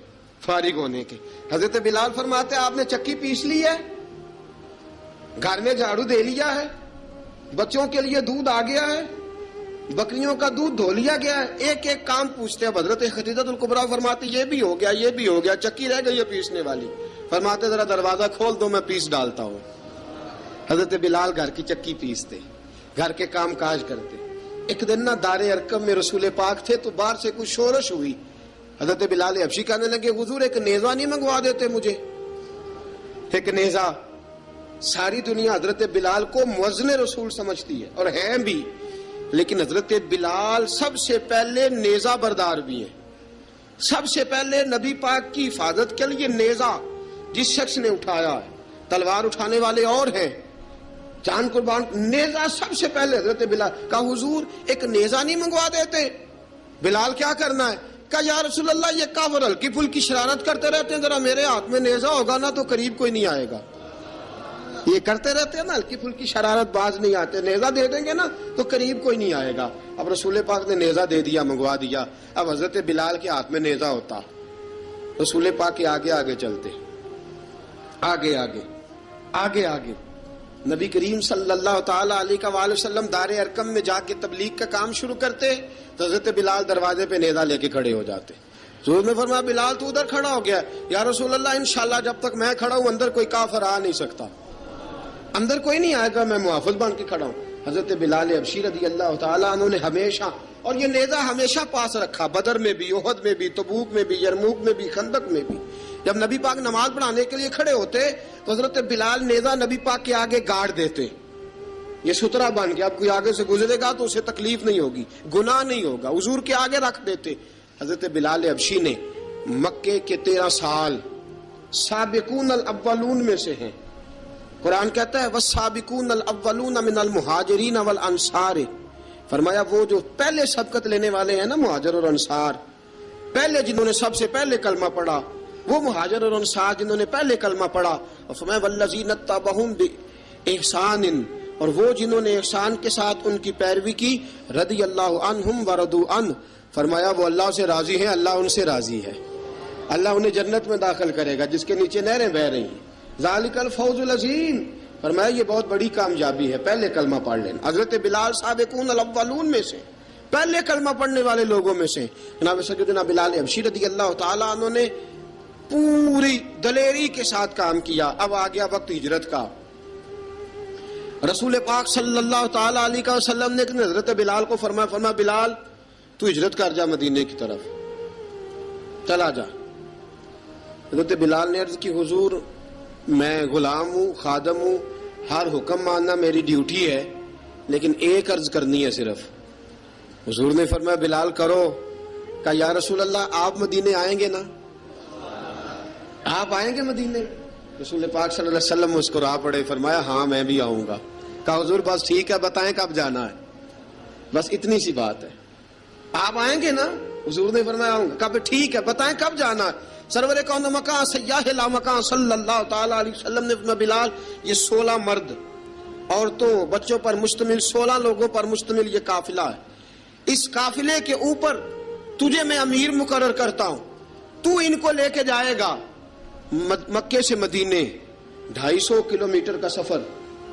فارغ ہونے کے۔ حضرت بلال فرماتے آپ نے چکی پیس لی ہے، گھر میں جھاڑو دے لیا ہے، بچوں کے لیے دودھ آ گیا ہے، بکریوں کا دودھ دھو لیا گیا ہے، ایک ایک کام پوچھتے ہیں۔ حضرت خدیجہ الکبریٰ فرماتی یہ بھی ہو گیا، یہ بھی ہو گیا، چکی رہ گئی ہے پیسنے والی۔ فرماتے ذرا دروازہ کھول دو میں پیس ڈالتا ہوں۔ حضرت بلال گھر کی چکی پیستے، گھر کے کام کاج کرتے۔ ایک دن نہ دار ارقم میں رسول پاک تھے تو باہر سے کچھ شورش ہوئی، حضرت بلال حبشی کہنے لگے حضور ایک نیزہ نہیں منگوا دیتے مجھے؟ ایک نیزہ۔ ساری دنیا حضرت بلال کو مؤذن رسول سمجھتی ہے، اور ہیں بھی، لیکن حضرت بلال سب سے پہلے نیزہ بردار بھی ہیں. سب سے پہلے نبی پاک کی حفاظت کے لیے نیزہ جس شخص نے اٹھایا ہے، تلوار اٹھانے والے اور ہیں، جان قربان، نیزہ سب سے پہلے حضرت بلال کا. حضور ایک نیزہ نہیں منگوا دیتے؟ بلال کیا کرنا ہے؟ کہا یا رسول اللہ یہ کافر ہلکی پھلکی شرارت کرتے رہتے ہیں، ذرا میرے ہاتھ میں نیزہ ہوگا نا تو قریب کوئی نہیں آئے گا. یہ کرتے رہتے ہیں نا ہلکی پھلکی شرارت، باز نہیں آتے، نیزہ دے دیں گے نا تو قریب کوئی نہیں آئے گا. اب رسول پاک نے نیزہ دے دیا، منگوا دیا. اب حضرت بلال کے ہاتھ میں نیزہ ہوتا، رسول پاک کے آگے آگے چلتے، آگے آگے آگے آگے. نبی کریم صلی اللہ تعالی علیہ وآلہ وسلم دار ارقم میں جا کے تبلیغ کا کام شروع کرتے تو حضرت بلال دروازے پہ نیزہ لے کے کھڑے ہو جاتے. حضور نے فرمایا بلال تو ادھر کھڑا ہو گیا. یا رسول اللہ انشاءاللہ جب تک میں کھڑا ہوں اندر کوئی کافر آ نہیں سکتا، اندر کوئی نہیں آئے گا، میں محافظ بن کے کھڑا ہوں. حضرت بلال حبشی رضی اللہ تعالیٰ عنہ نے ہمیشہ، اور یہ نیزہ ہمیشہ پاس رکھا، بدر میں بھی، احد میں بھی، تبوک میں بھی، یرموک میں بھی، خندق میں بھی. جب نبی پاک نماز پڑھانے کے لیے کھڑے ہوتے تو حضرت بلال نیزہ نبی پاک کے آگے گاڑ دیتے. یہ سترا بن گیا، اب کوئی آگے سے گزرے گا تو اسے تکلیف نہیں ہوگی، گناہ نہیں ہوگا، حضور کے آگے رکھ دیتے. حضرت بلال حبشی نے مکے کے 13 سال سابقون الاولون میں سے ہیں. قرآن کہتا ہے والسابقون الاولون من المہاجرین والانصار. فرمایا وہ جو پہلے سبقت لینے والے ہیں نا مہاجر اور انصار، پہلے جنہوں نے سب سے پہلے کلمہ پڑھا، وہ مہاجر اور انصار جنہوں نے پہلے کلمہ پڑھا. اور فرمایا والذین اتبعوہم باحسان، اور وہ جنہوں نے احسان کے ساتھ ان کی پیروی کی، رضی اللہ عنہم ورضوا عنہ. فرمایا وہ اللہ سے راضی ہیں، اللہ ان سے راضی ہے، اللہ انہیں جنت میں داخل کرے گا جس کے نیچے نہریں بہہ رہی ہیں. ذالک الفوز العظیم. فرمایا یہ بہت بڑی کامیابی ہے، پہلے کلمہ پڑھ لینا. حضرت بلال سابقون الاولون میں سے، پہلے کلمہ پڑھنے والے لوگوں میں سے. جناب سیدنا بلال حبشی رضی اللہ تعالیٰ عنہ نے پوری دلیری کے ساتھ کام کیا. اب آ گیا وقت ہجرت کا. رسول پاک صلی اللہ تعالیٰ علیہ وسلم نے حضرت بلال کو فرمایا بلال تو ہجرت کر جا مدینے کی طرف، چلا جا. حضرت بلال نے عرض کی حضور میں غلام ہوں، خادم ہوں، ہر حکم ماننا میری ڈیوٹی ہے، لیکن ایک عرض کرنی ہے صرف. حضور نے فرمایا بلال کرو. کہا یا رسول اللہ آپ مدینے آئیں گے نا؟ آپ آئیں گے مدینے؟ رسول پاک صلی اللہ علیہ وسلم مسکرا پڑے، فرمایا ہاں میں بھی آؤں گا. کہا حضور بس ٹھیک ہے، بتائیں کب جانا ہے، بس اتنی سی بات ہے. آپ آئیں گے نا؟ حضور نے فرمایا آؤں گا. کہا ٹھیک ہے، بتائیں کب جانا ہے. سرور کون مکان سیاح لا مکان صلی اللہ تعالی علیہ وسلم نے فرمایا بلال یہ 16 مرد، عورتوں، بچوں پر مشتمل 16 لوگوں پر مشتمل یہ قافلہ ہے. اس قافلے کے اوپر تجھے میں امیر مقرر کرتا ہوں، تو ان کو لے کے جائے گا مکے سے مدینے 250 کلومیٹر کا سفر،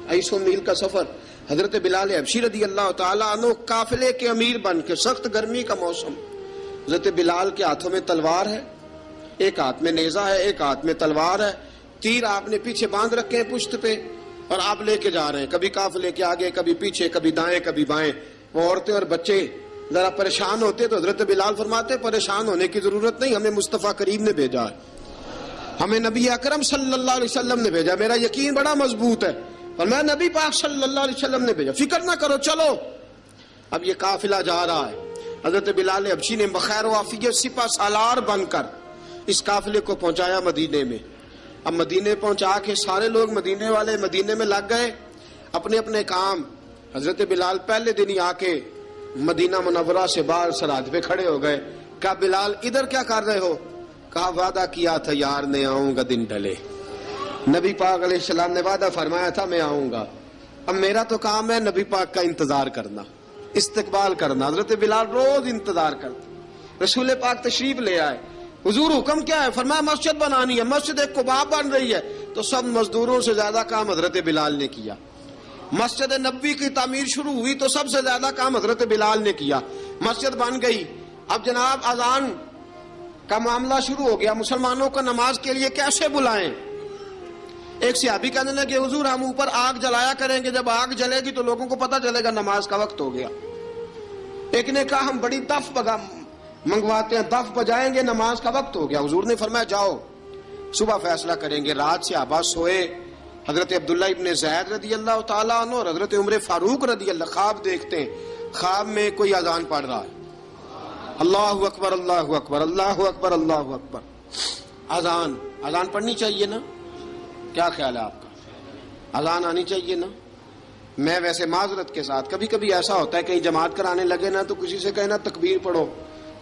250 میل کا سفر. حضرت بلال حبشی رضی اللہ تعالیٰ عنہ قافلے کے امیر بن کے، سخت گرمی کا موسم، حضرت بلال کے ہاتھوں میں تلوار ہے، ایک ہاتھ میں نیزہ ہے، ایک ہاتھ میں تلوار ہے، تیر آپ نے پیچھے باندھ رکھے ہیں پشت پہ، اور آپ لے کے جا رہے ہیں، کبھی قافلے کے آگے، کبھی پیچھے، کبھی دائیں کبھی بائیں. وہ عورتیں اور بچے ذرا پریشان ہوتے تو حضرت بلال فرماتے پریشان ہونے کی ضرورت نہیں، ہمیں مصطفیٰ کریم نے بھیجا ہے، ہمیں نبی اکرم صلی اللہ علیہ وسلم نے بھیجا، میرا یقین بڑا مضبوط ہے، اور میں نبی پاک صلی اللہ علیہ وسلم نے بھیجا، فکر نہ کرو چلو. اب یہ قافلہ جا رہا ہے. حضرت بلال حبشی نے بخیر و عافیت سپہ سالار بن کر اس قافلے کو پہنچایا مدینے میں. اب مدینے پہنچا کے سارے لوگ مدینے والے مدینے میں لگ گئے اپنے اپنے کام. حضرت بلال پہلے دن ہی آ کے مدینہ منورہ سے باہر سرحد پہ کھڑے ہو گئے. کہا بلال ادھر کیا کر رہے ہو؟ کہا وعدہ کیا تھا یار نے آؤں گا دن ڈھلے. نبی پاک علیہ السلام نے وعدہ فرمایا تھا میں آؤں گا. اب میرا تو کام ہے نبی پاک کا انتظار کرنا، استقبال کرنا. حضرت بلال روز انتظار کرتے. رسول پاک تشریف لے آئے. حضور حکم کیا ہے؟ فرمایا مسجد بنانی ہے. مسجد قباء بن رہی ہے. تو سب مزدوروں سے زیادہ کام حضرت بلال نے کیا. مسجد نبوی کی تعمیر شروع ہوئی تو سب سے زیادہ کام حضرت بلال نے کیا. مسجد بن گئی. اب جناب اذان کا معاملہ شروع ہو گیا. مسلمانوں کو نماز کے لیے کیسے بلائیں؟ ایک صحابی کہنے لگے حضور ہم اوپر آگ جلایا کریں گے، جب آگ جلے گی تو لوگوں کو پتہ چلے گا نماز کا وقت ہو گیا. ایک نے کہا ہم بڑی دف منگواتے ہیں، دف بجائیں گے، نماز کا وقت ہو گیا. حضور نے فرمایا جاؤ صبح فیصلہ کریں گے. رات سے صحابہ سوئے. حضرت عبداللہ ابن زید رضی اللہ تعالیٰ عنہ اور حضرت عمر فاروق رضی اللہ خواب دیکھتے ہیں. خواب میں کوئی اذان پڑھ رہا ہے، اللہ اکبر اللہ اکبر اللہ اکبر اللہ اکبر، اذان پڑھنی چاہیے نا؟ کیا خیال ہے آپ کا؟ اذان آنی چاہیے نا؟ میں ویسے معذرت کے ساتھ کبھی کبھی ایسا ہوتا ہے کہیں جماعت کرانے لگے نا تو کسی سے کہنا تکبیر پڑھو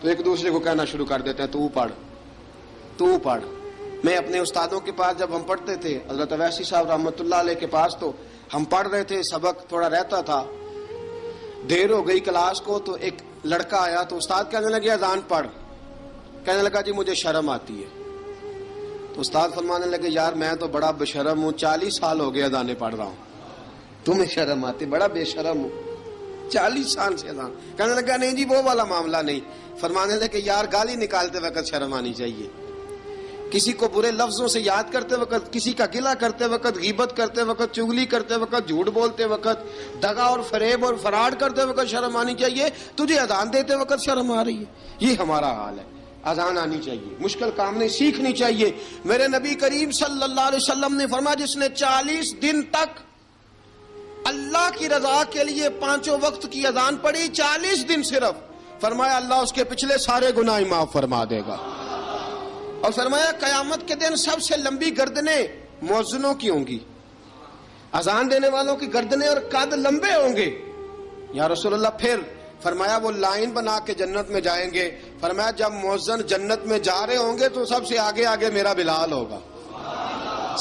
تو ایک دوسرے کو کہنا شروع کر دیتے ہیں تو پڑھ۔ میں اپنے استادوں کے پاس جب ہم پڑھتے تھے، حضرت اویسی صاحب رحمۃ اللہ علیہ کے پاس، تو ہم پڑھ رہے تھے، سبق تھوڑا رہتا تھا، دیر ہو گئی کلاس کو تو ایک لڑکا آیا تو استاد کہنے لگے اذان پڑھ، کہنے لگا جی مجھے شرم آتی ہے۔ تو استاد فرمانے لگے یار میں تو بڑا بے شرم ہوں، 40 سال ہو گئے اذانیں پڑھ رہا ہوں، تمہیں شرم آتی؟ بڑا بے شرم ہوں، 40 سال سے اذان۔ کہنے لگا نہیں جی وہ والا معاملہ نہیں۔ فرمانے لگے یار گالی نکالتے وقت شرم آنی چاہیے، کسی کو برے لفظوں سے یاد کرتے وقت، کسی کا گلہ کرتے وقت، غیبت کرتے وقت، چغلی کرتے وقت، جھوٹ بولتے وقت، دغا اور فریب اور فراڈ کرتے وقت شرم آنی چاہیے، تجھے اذان دیتے وقت شرم آ رہی ہے۔ یہ ہمارا حال ہے، اذان آنی چاہیے، مشکل کام نہیں، سیکھنی چاہیے۔ میرے نبی کریم صلی اللہ علیہ وسلم نے فرمایا جس نے 40 دن تک اللہ کی رضا کے لیے 5 وقت کی اذان پڑھی، 40 دن صرف، فرمایا اللہ اس کے پچھلے سارے گناہ معاف فرما دے گا۔ اور فرمایا قیامت کے دن سب سے لمبی گردنیں مؤذنوں کی ہوں گی، اذان دینے والوں کی گردنیں اور قد لمبے ہوں گے۔ یا رسول اللہ پھر؟ فرمایا وہ لائن بنا کے جنت میں جائیں گے۔ فرمایا جب مؤذن جنت میں جا رہے ہوں گے تو سب سے آگے آگے میرا بلال ہوگا،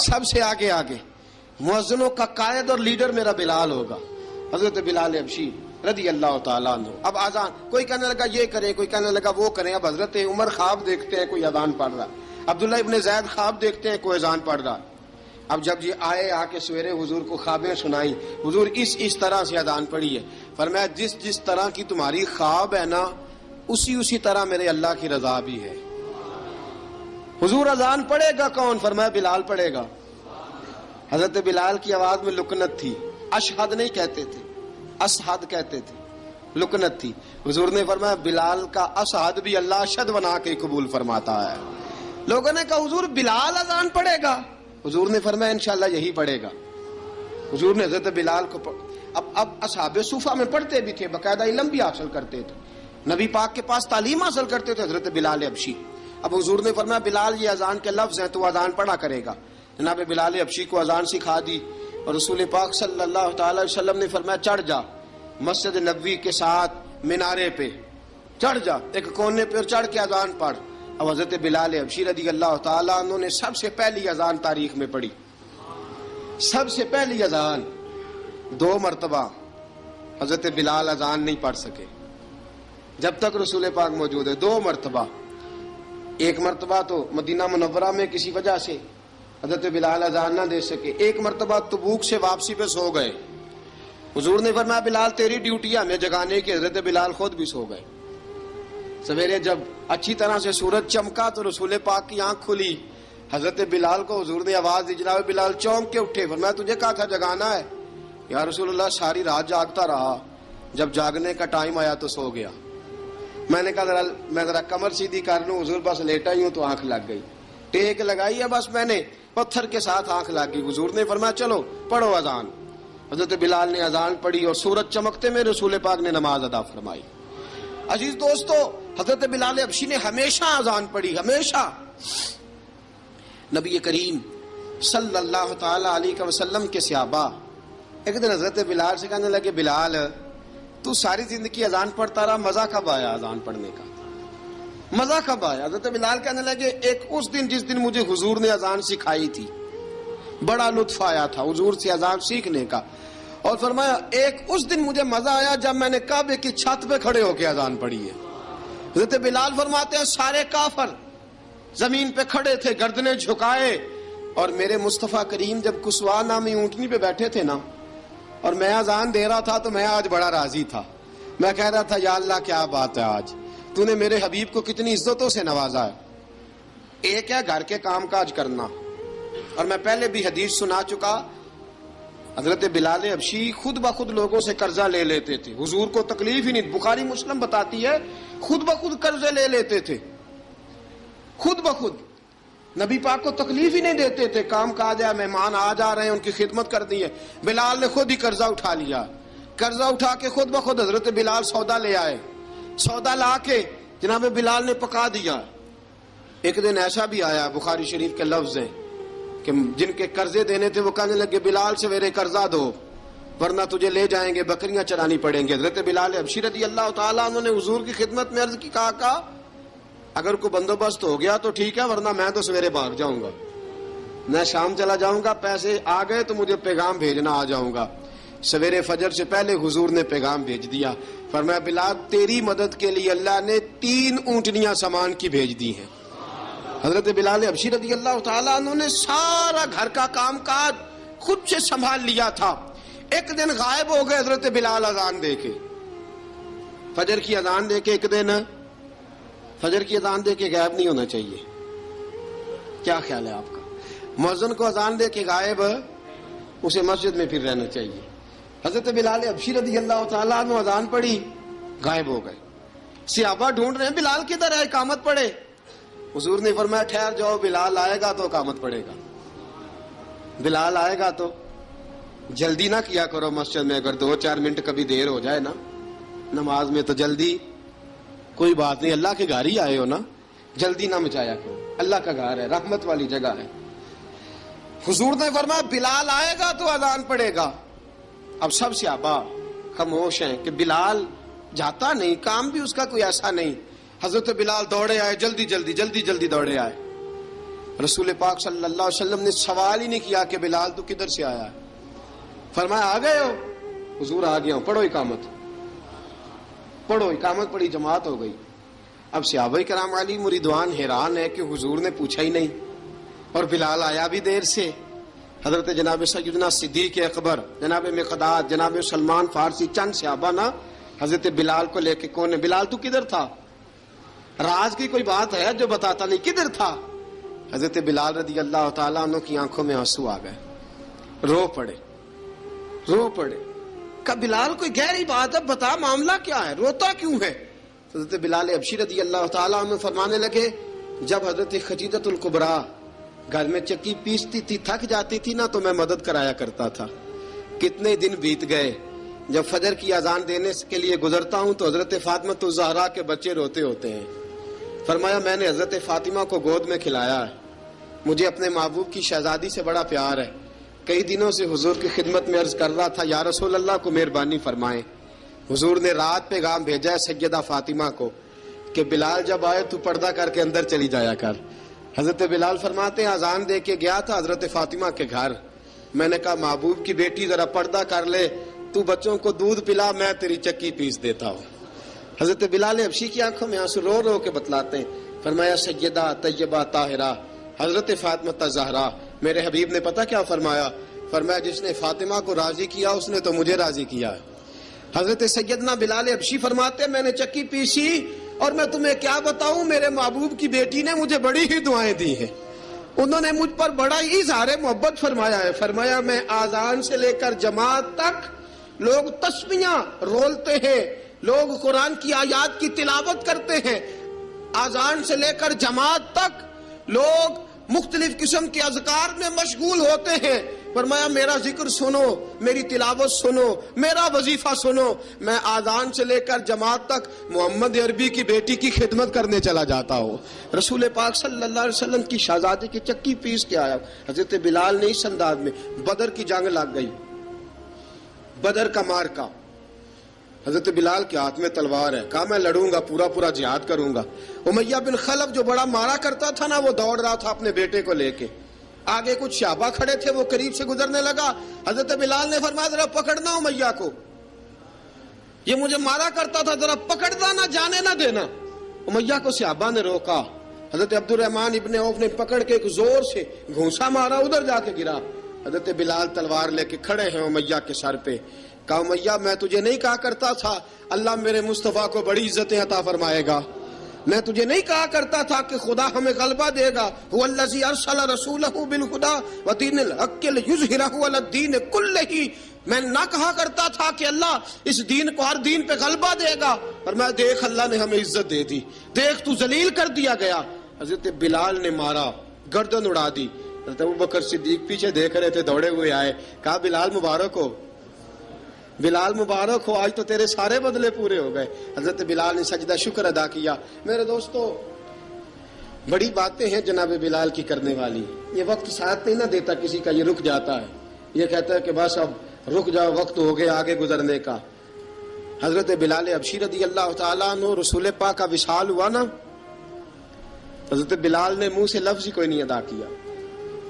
سب سے آگے آگے مؤذنوں کا قائد اور لیڈر میرا بلال ہوگا، حضرت بلال حبشی رضی اللہ تعالیٰ عنہ۔ اب اذان کوئی کہنے لگا یہ کریں، کوئی کہنے لگا وہ کریں۔ اب حضرت عمر خواب دیکھتے ہیں کوئی اذان پڑھ رہا، عبداللہ ابن زید خواب دیکھتے ہیں کوئی اذان پڑھ رہا۔ اب جب یہ آئے آ کے سویرے حضور کو خوابیں سنائی، حضور اس طرح سے اذان پڑھی ہے۔ فرمایا جس طرح کی تمہاری خواب ہے نا اسی طرح میرے اللہ کی رضا بھی ہے۔ حضور اذان پڑھے گا کون؟ فرمایا بلال پڑھے گا۔ حضرت بلال کی آواز میں لکنت تھی، اشہد نہیں کہتے تھے، اسحد کہتے تھے، لکنت تھی۔ حضور نے فرمایا بلال کا اسحد بھی اللہ اشہد بنا کے قبول فرماتا ہے۔ لوگوں نے کہا حضور بلال اذان پڑھے گا؟ حضور نے فرمایا انشاءاللہ یہی پڑھے گا۔ حضور نے حضرت بلال کو اب اصحاب صوفہ میں پڑھتے بھی تھے، باقاعدہ علم بھی حاصل کرتے تھے، نبی پاک کے پاس تعلیم حاصل کرتے تھے حضرت بلال حبشی۔ اب حضور نے فرمایا بلال یہ اذان کے لفظ ہیں تو اذان پڑھا کرے گا۔ جناب بلال حبشی کو اذان سکھا دی اور رسول پاک صلی اللہ تعالی وسلم نے فرمایا چڑھ جا مسجد نبوی کے ساتھ مینارے پہ، چڑھ جا ایک کونے پہ اور چڑھ کے اذان پڑھ۔ اب حضرت بلال حبشی رضی اللہ تعالیٰ عنہ نے سب سے پہلی اذان تاریخ میں پڑھی، سب سے پہلی اذان 2 مرتبہ حضرت بلال اذان نہیں پڑھ سکے جب تک رسول پاک موجود ہے، 2 مرتبہ۔ ایک مرتبہ تو مدینہ منورہ میں کسی وجہ سے حضرت بلال اذان نہ دے سکے، ایک مرتبہ تبوک سے واپسی پہ سو گئے۔ حضور نے فرمایا بلال تیری ڈیوٹی ہے ہمیں جگانے کی، حضرت بلال خود بھی سو گئے۔ سویرے جب اچھی طرح سے سورج چمکا تو رسول پاک کی آنکھ کھلی، حضرت بلال کو حضور نے آواز دی، جناب بلال چونک کے اٹھے، فرمایا تجھے کہا تھا جگانا ہے؟ یا رسول اللہ ساری رات جاگتا رہا، جب جاگنے کا ٹائم آیا تو سو گیا۔ میں نے کہا میں ذرا کمر سیدھی کر لوں، حضور بس لیٹا ہی ہوں تو آنکھ لگ گئی، ٹیک لگائی ہے بس میں نے، پتھر کے ساتھ آنکھ لگ گئی۔ حضور نے فرمایا چلو پڑھو اذان۔ حضرت بلال نے اذان پڑھی اور سورج چمکتے میں رسول پاک نے نماز ادا فرمائی۔ عزیز دوستو حضرت بلال حبشی نے ہمیشہ اذان پڑھی، ہمیشہ۔ نبی کریم صلی اللہ تعالی علیہ وسلم کے صحابہ ایک دن حضرت بلال سے کہنے لگے بلال تو ساری زندگی اذان پڑھتا رہا، مزہ کب آیا اذان پڑھنے کا؟ مزہ کب آیا؟ حضرت بلال کہنے لگے ایک اس دن جس دن مجھے حضور نے اذان سکھائی تھی، بڑا لطف آیا تھا حضور سے اذان سیکھنے کا، اور فرمایا ایک اس دن مجھے مزہ آیا جب میں نے کعبے کی چھت پہ کھڑے ہو کے اذان پڑھی ہے۔ حضرت بلال فرماتے ہیں سارے کافر زمین پہ کھڑے تھے گردنیں جھکائے، اور میرے مصطفیٰ کریم جب کسوا نامی اونٹنی پہ بیٹھے تھے نا اور میں اذان دے رہا تھا تو میں آج بڑا راضی تھا، میں کہہ رہا تھا یا اللہ کیا بات ہے، آج تو نے میرے حبیب کو کتنی عزتوں سے نوازا ہے۔ ایک ہے گھر کے کام کاج کرنا، اور میں پہلے بھی حدیث سنا چکا، حضرت بلال حبشی خود بخود لوگوں سے قرضہ لے لیتے تھے، حضور کو تکلیف ہی نہیں، بخاری مسلم بتاتی ہے خود بخود قرضے لے لیتے تھے، خود بخود، نبی پاک کو تکلیف ہی نہیں دیتے تھے، کام کاج ہے، مہمان آ جا رہے ہیں ان کی خدمت کر دی ہے، بلال نے خود ہی قرضہ اٹھا لیا قرضہ اٹھا کے خود بخود حضرت بلال سودا لے آئے. سودا لا کے جناب بلال نے پکا دیا. ایک دن ایسا بھی آیا, بخاری شریف کے لفظ ہیں کہ جن کے قرضے دینے تھے وہ کہنے لگے بلال سویرے قرضہ دو ورنہ تجھے لے جائیں گے, بکریاں چرانی پڑیں گے. حضرت بلال حبشی رضی اللہ تعالیٰ انہوں نے حضور کی خدمت میں عرض کی, کہا اگر کوئی بندوبست ہو گیا تو ٹھیک ہے ورنہ میں تو سویرے بھاگ جاؤں گا, میں شام چلا جاؤں گا, پیسے آ گئے تو مجھے پیغام بھیجنا, آ جاؤں گا. سویرے فجر سے پہلے حضور نے پیغام بھیج دیا, فرمایا بلال تیری مدد کے لیے اللہ نے 3 اونٹنیاں سامان کی بھیج دی ہیں. حضرت بلال حبشی رضی اللہ تعالیٰ انہوں نے سارا گھر کا کام کاج خود سے سنبھال لیا تھا. ایک دن غائب ہو گئے حضرت بلال اذان دے کے, فجر کی اذان دے کے. ایک دن فجر کی اذان دے کے غائب نہیں ہونا چاہیے, کیا خیال ہے آپ کا؟ مؤذن کو اذان دے کے غائب, اسے مسجد میں پھر رہنا چاہیے. حضرت بلال حبشی رضی اللہ تعالیٰ عنہ اذان پڑھی, غائب ہو گئے. صحابہ ڈھونڈ رہے ہیں بلال کدھر ہے, اقامت پڑھے. حضور نے فرمایا ٹھہر جاؤ, بلال آئے گا تو اقامت پڑھے گا, بلال آئے گا تو. جلدی نہ کیا کرو مسجد میں, اگر 2-4 منٹ کبھی دیر ہو جائے نا نماز میں تو جلدی کوئی بات نہیں, اللہ کے گھر ہی آئے ہو نا, جلدی نہ مچایا کرو, اللہ کا گھر ہے, رحمت والی جگہ ہے. حضور نے فرمایا بلال آئے گا تو اذان پڑے گا. اب سب صحابہ خاموش ہیں کہ بلال جاتا نہیں, کام بھی اس کا کوئی ایسا نہیں. حضرت بلال دوڑے آئے, جلدی جلدی جلدی جلدی دوڑے آئے. رسول پاک صلی اللہ علیہ وسلم نے سوال ہی نہیں کیا کہ بلال تو کدھر سے آیا ہے, فرمایا آ گئے ہو؟ حضور آ گیا ہوں, پڑھو اقامت, پڑھو اقامت پڑھی, جماعت ہو گئی. اب صحابہ کرام علی مریدوان حیران ہے کہ حضور نے پوچھا ہی نہیں اور بلال آیا بھی دیر سے. حضرت جناب سیدنا صدیق اکبر, جناب مقداد, جناب سلمان فارسی, چند صحابہ نا حضرت بلال کو لے کے, کون ہے بلال تو کدھر تھا, راز کی کوئی بات ہے جو بتاتا نہیں, کدھر تھا. حضرت بلال رضی اللہ تعالیٰ عنہ کی آنکھوں میں آنسو آ گئے, رو پڑے, رو پڑے. کہ بلال کوئی گہری بات ہے, بتا معاملہ کیا ہے, روتا کیوں ہے. حضرت بلال حبشی رضی اللہ تعالیٰ عنہ فرمانے لگے جب حضرت خدیجہ الکبریٰ گھر میں چکی پیستی تھی, تھک جاتی تھی نا تو میں مدد کرایا کرتا تھا. کتنے دن بیت گئے, جب فجر کی اذان دینے کے لیے گزرتا ہوں تو حضرت فاطمہ الزہرا کے بچے روتے ہوتے ہیں. فرمایا میں نے حضرت فاطمہ کو گود میں کھلایا ہے, مجھے اپنے محبوب کی شہزادی سے بڑا پیار ہے. کئی دنوں سے حضور کی خدمت میں عرض کر رہا تھا یا رسول اللہ کو مہربانی فرمائیں. حضور نے رات پیغام بھیجا ہے سیدہ فاطمہ کو کہ بلال جب آئے تو پردہ کر کے اندر چلی جایا کر. حضرت بلال فرماتے ہیں اذان دے کے گیا تھا حضرت فاطمہ کے گھر, میں نے کہا محبوب کی بیٹی ذرا پردہ کر لے, تو بچوں کو دودھ پلا, میں تیری چکی پیس دیتا ہوں. حضرت بلال حبشی کی آنکھوں میں آنسو رو رو کے بتلاتے ہیں. فرمایا سیدہ طیبہ طاہرہ حضرت فاطمہ الزہرا, میرے حبیب نے پتہ کیا فرمایا, فرمایا جس نے فاطمہ کو راضی کیا اس نے تو مجھے راضی کیا. حضرت سیدنا بلال حبشی فرماتے ہیں میں نے چکی پیسی اور میں تمہیں کیا بتاؤں, میرے محبوب کی بیٹی نے مجھے بڑی ہی دعائیں دی ہیں, انہوں نے مجھ پر بڑا ہی اظہار محبت فرمایا ہے. فرمایا میں آذان سے لے کر جماعت تک لوگ تسبیحاں رولتے ہیں, لوگ قرآن کی آیات کی تلاوت کرتے ہیں, آذان سے لے کر جماعت تک لوگ مختلف قسم کے اذکار میں مشغول ہوتے ہیں. فرمایا میرا ذکر سنو, میری تلاوت سنو, میرا وظیفہ سنو. میں آذان سے لے کر جماعت تک محمد عربی کی بیٹی کی خدمت کرنے چلا جاتا ہوں. رسول پاک صلی اللہ علیہ وسلم کی شہزادی کی چکی پیس کے آیا. حضرت بلال نے اس انداز میں, بدر کی جنگ لگ گئی, بدر کا مارکا, حضرت بلال کے ہاتھ میں تلوار ہے, کہا میں لڑوں گا, پورا پورا جہاد کروں گا. امیہ بن خلف جو بڑا مارا کرتا تھا نا وہ دوڑ رہا تھا اپنے بیٹے کو لے کے, آگے کچھ صحابہ کھڑے تھے, وہ قریب سے گزرنے لگا. حضرت بلال نے فرمایا ذرا پکڑنا امیہ کو, یہ مجھے مارا کرتا تھا, ذرا پکڑنا, نہ جانے نہ دینا. امیہ کو صحابہ نے روکا. حضرت عبد الرحمن ابن عوف نے پکڑ کے ایک زور سے گھونسا مارا, ادھر جا کے گرا. حضرت بلال تلوار لے کے کھڑے ہیں امیہ کے سر پہ. کہا امیہ میں تجھے نہیں کہا کرتا تھا اللہ میرے مصطفیٰ کو بڑی عزتیں عطا فرمائے گا, میں تجھے نہیں کہا کرتا تھا کہ خدا ہمیں غلبہ دے گا, هو الذی ارسل رسولہ بالہدی ودین الحق لیظہرہ علی الدین کلہ, میں نہ کہا کرتا تھا کہ اللہ اس دین کو ہر دین پہ غلبہ دے گا, اور میں دیکھ اللہ نے ہمیں عزت دے دی, دیکھ تو ذلیل کر دیا گیا. حضرت بلال نے مارا, گردن اڑا دی. حضرت ابوبکر صدیق پیچھے دیکھ رہے تھے, دوڑے ہوئے آئے, کہا بلال مبارک ہو. بلال مبارک ہو، آج تو تیرے سارے بدلے پورے ہو گئے۔ حضرت بلال نے سجدہ شکر ادا کیا۔ میرے دوستو، بڑی باتیں ہیں جناب بلال کی کرنے والی۔ یہ وقت ساتھ نہیں نہ دیتا کسی کا، یہ رک جاتا ہے، یہ کہتا ہے کہ بس اب رک جاؤ، وقت ہو گیا آگے گزرنے کا۔ حضرت بلال حبشی رضی اللہ تعالیٰ عنہ، رسول پاک کا وصال ہوا نا، حضرت بلال نے منہ سے لفظ ہی کوئی نہیں ادا کیا۔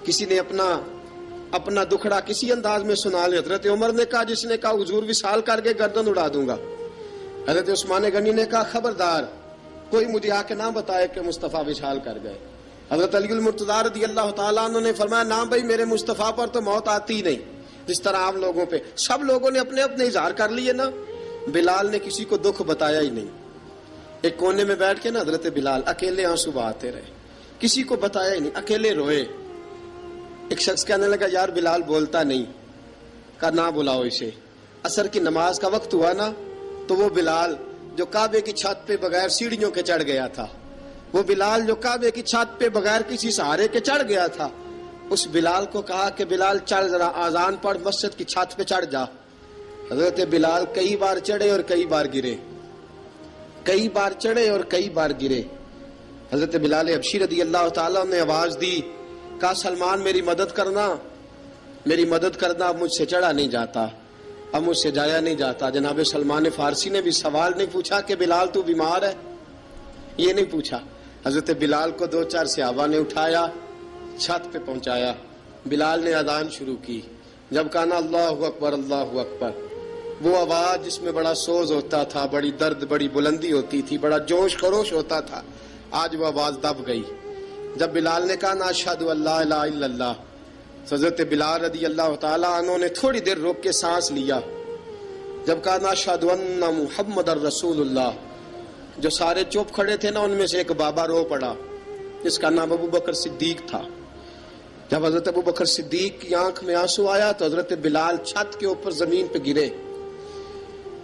کسی نے اپنا دکھڑا کسی انداز میں سنا لیا۔ حضرت عمر نے کہا، جس نے کہا حضور وصال کر کے گردن اڑا دوں گا۔ حضرت عثمان غنی نے کہا، خبردار کوئی مجھے آ کے نہ بتائے کہ مصطفیٰ وصال کر گئے۔ حضرت علی المرتضیٰ رضی اللہ تعالیٰ عنہ نے فرمایا، نہ بھائی، میرے مصطفیٰ پر تو موت آتی ہی نہیں، جس طرح عام لوگوں پہ سب لوگوں نے اپنے اپنے اظہار کر لیے نا، بلال نے کسی کو دکھ بتایا ہی نہیں۔ ایک کونے میں بیٹھ کے نا حضرت بلال اکیلے آنسو بہاتے رہے، کسی کو بتایا ہی نہیں، اکیلے روئے۔ ایک شخص کہنے لگا، یار بلال بولتا نہیں۔ کہا، نہ بلاؤ اسے۔ عصر کی نماز کا وقت ہوا نا، تو وہ بلال جو کعبے کی چھت پہ بغیر سیڑھیوں کے چڑھ گیا تھا، وہ بلال جو کعبے کی چھت پہ بغیر کسی سہارے کے چڑھ گیا تھا، اس بلال کو کہا کہ بلال چڑھ، ذرا آذان پڑھ، مسجد کی چھت پہ چڑھ جا۔ حضرت بلال کئی بار چڑھے اور کئی بار گرے، کئی بار چڑھے اور کئی بار گرے۔ حضرت بلال حبشی رضی اللہ تعالیٰ نے آواز دی، کہا، سلمان میری مدد کرنا، میری مدد کرنا، اب مجھ سے چڑھا نہیں جاتا، اب مجھ سے جایا نہیں جاتا۔ جناب سلمان فارسی نے بھی سوال نہیں پوچھا کہ بلال تو بیمار ہے، یہ نہیں پوچھا۔ حضرت بلال کو 2-4 صحابہ نے اٹھایا، چھت پہ پہنچایا۔ بلال نے اذان شروع کی۔ جب کہا نا اللہ اکبر اللہ اکبر، وہ آواز جس میں بڑا سوز ہوتا تھا، بڑی درد، بڑی بلندی ہوتی تھی، بڑا جوش خروش ہوتا تھا، آج وہ آواز دب گئی۔ جب بلال نے کہا نا اشہد ان لا الہ الا اللہ، حضرت بلال رضی اللہ تعالیٰ عنہ نے تھوڑی دیر روک کے سانس لیا۔ جب کہا نا اشہد ان محمد الرسول اللہ، جو سارے چپ کھڑے تھے نا، ان میں سے ایک بابا رو پڑا، جس کا نام ابو بکر صدیق تھا۔ جب حضرت ابو بکر صدیق کی آنکھ میں آنسو آیا تو حضرت بلال چھت کے اوپر زمین پہ گرے،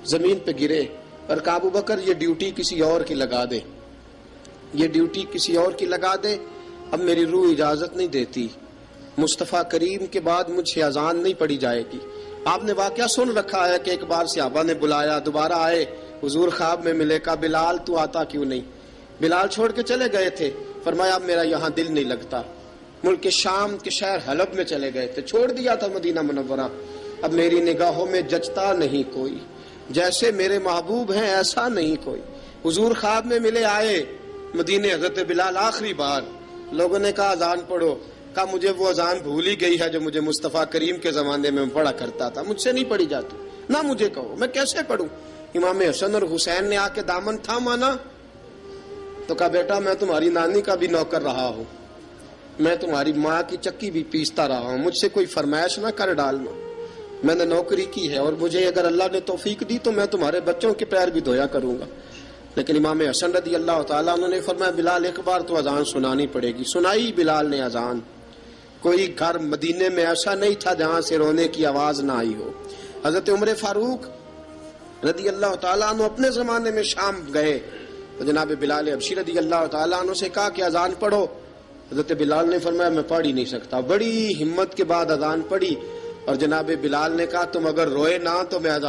زمین پہ گرے، اور کہا، ابو بکر یہ ڈیوٹی کسی اور کی لگا دے، یہ ڈیوٹی کسی اور کی لگا دے، اب میری روح اجازت نہیں دیتی، مصطفیٰ کریم کے بعد مجھ سے اذان نہیں پڑھی جائے گی۔ آپ نے واقعہ سن رکھا ہے کہ ایک بار صحابہ نے بلایا، دوبارہ آئے، حضور خواب میں ملے، کہا، بلال تو آتا کیوں نہیں؟ بلال چھوڑ کے چلے گئے تھے۔ فرمایا، اب میرا یہاں دل نہیں لگتا۔ ملک شام کے شہر حلب میں چلے گئے تھے، چھوڑ دیا تھا مدینہ منورہ، اب میری نگاہوں میں جچتا نہیں کوئی، جیسے میرے محبوب ہیں ایسا نہیں کوئی۔ حضور خواب میں ملے، آئے مدینے، حضرت بلال آخری بار، لوگوں نے کہا اذان پڑھو، کہا مجھے وہ اذان بھول ہی گئی ہے جو مجھے مصطفیٰ کریم کے زمانے میں پڑھا کرتا تھا، مجھ سے نہیں پڑھی جاتی، نہ مجھے کہو، میں کیسے پڑھوں؟ امام حسن اور حسین نے آ کے دامن تھاما نا، تو کہا، بیٹا میں تمہاری نانی کا بھی نوکر رہا ہوں، میں تمہاری ماں کی چکی بھی پیستا رہا ہوں، مجھ سے کوئی فرمائش نہ کر ڈالنا، میں نے نوکری کی ہے، اور مجھے اگر اللہ نے توفیق دی تو میں تمہارے بچوں کے پیر بھی دھویا کروں گا۔ لیکن امام حسن رضی اللہ تعالیٰ عنہ نے فرمایا، بلال ایک بار تو اذان سنانی پڑے گی۔ سنائی بلال نے اذان۔ کوئی گھر مدینے میں ایسا نہیں تھا جہاں سے رونے کی آواز نہ آئی ہو۔ حضرت عمر فاروق رضی اللہ تعالیٰ عنہ اپنے زمانے میں شام گئے تو جناب بلال حبشی رضی اللہ تعالیٰ عنہ سے کہا کہ اذان پڑھو۔ حضرت بلال نے فرمایا، میں پڑھ ہی نہیں سکتا۔ بڑی ہمت کے بعد اذان پڑھی، اور جناب بلال نے کہا، تم اگر روئے نہ تو میں اذان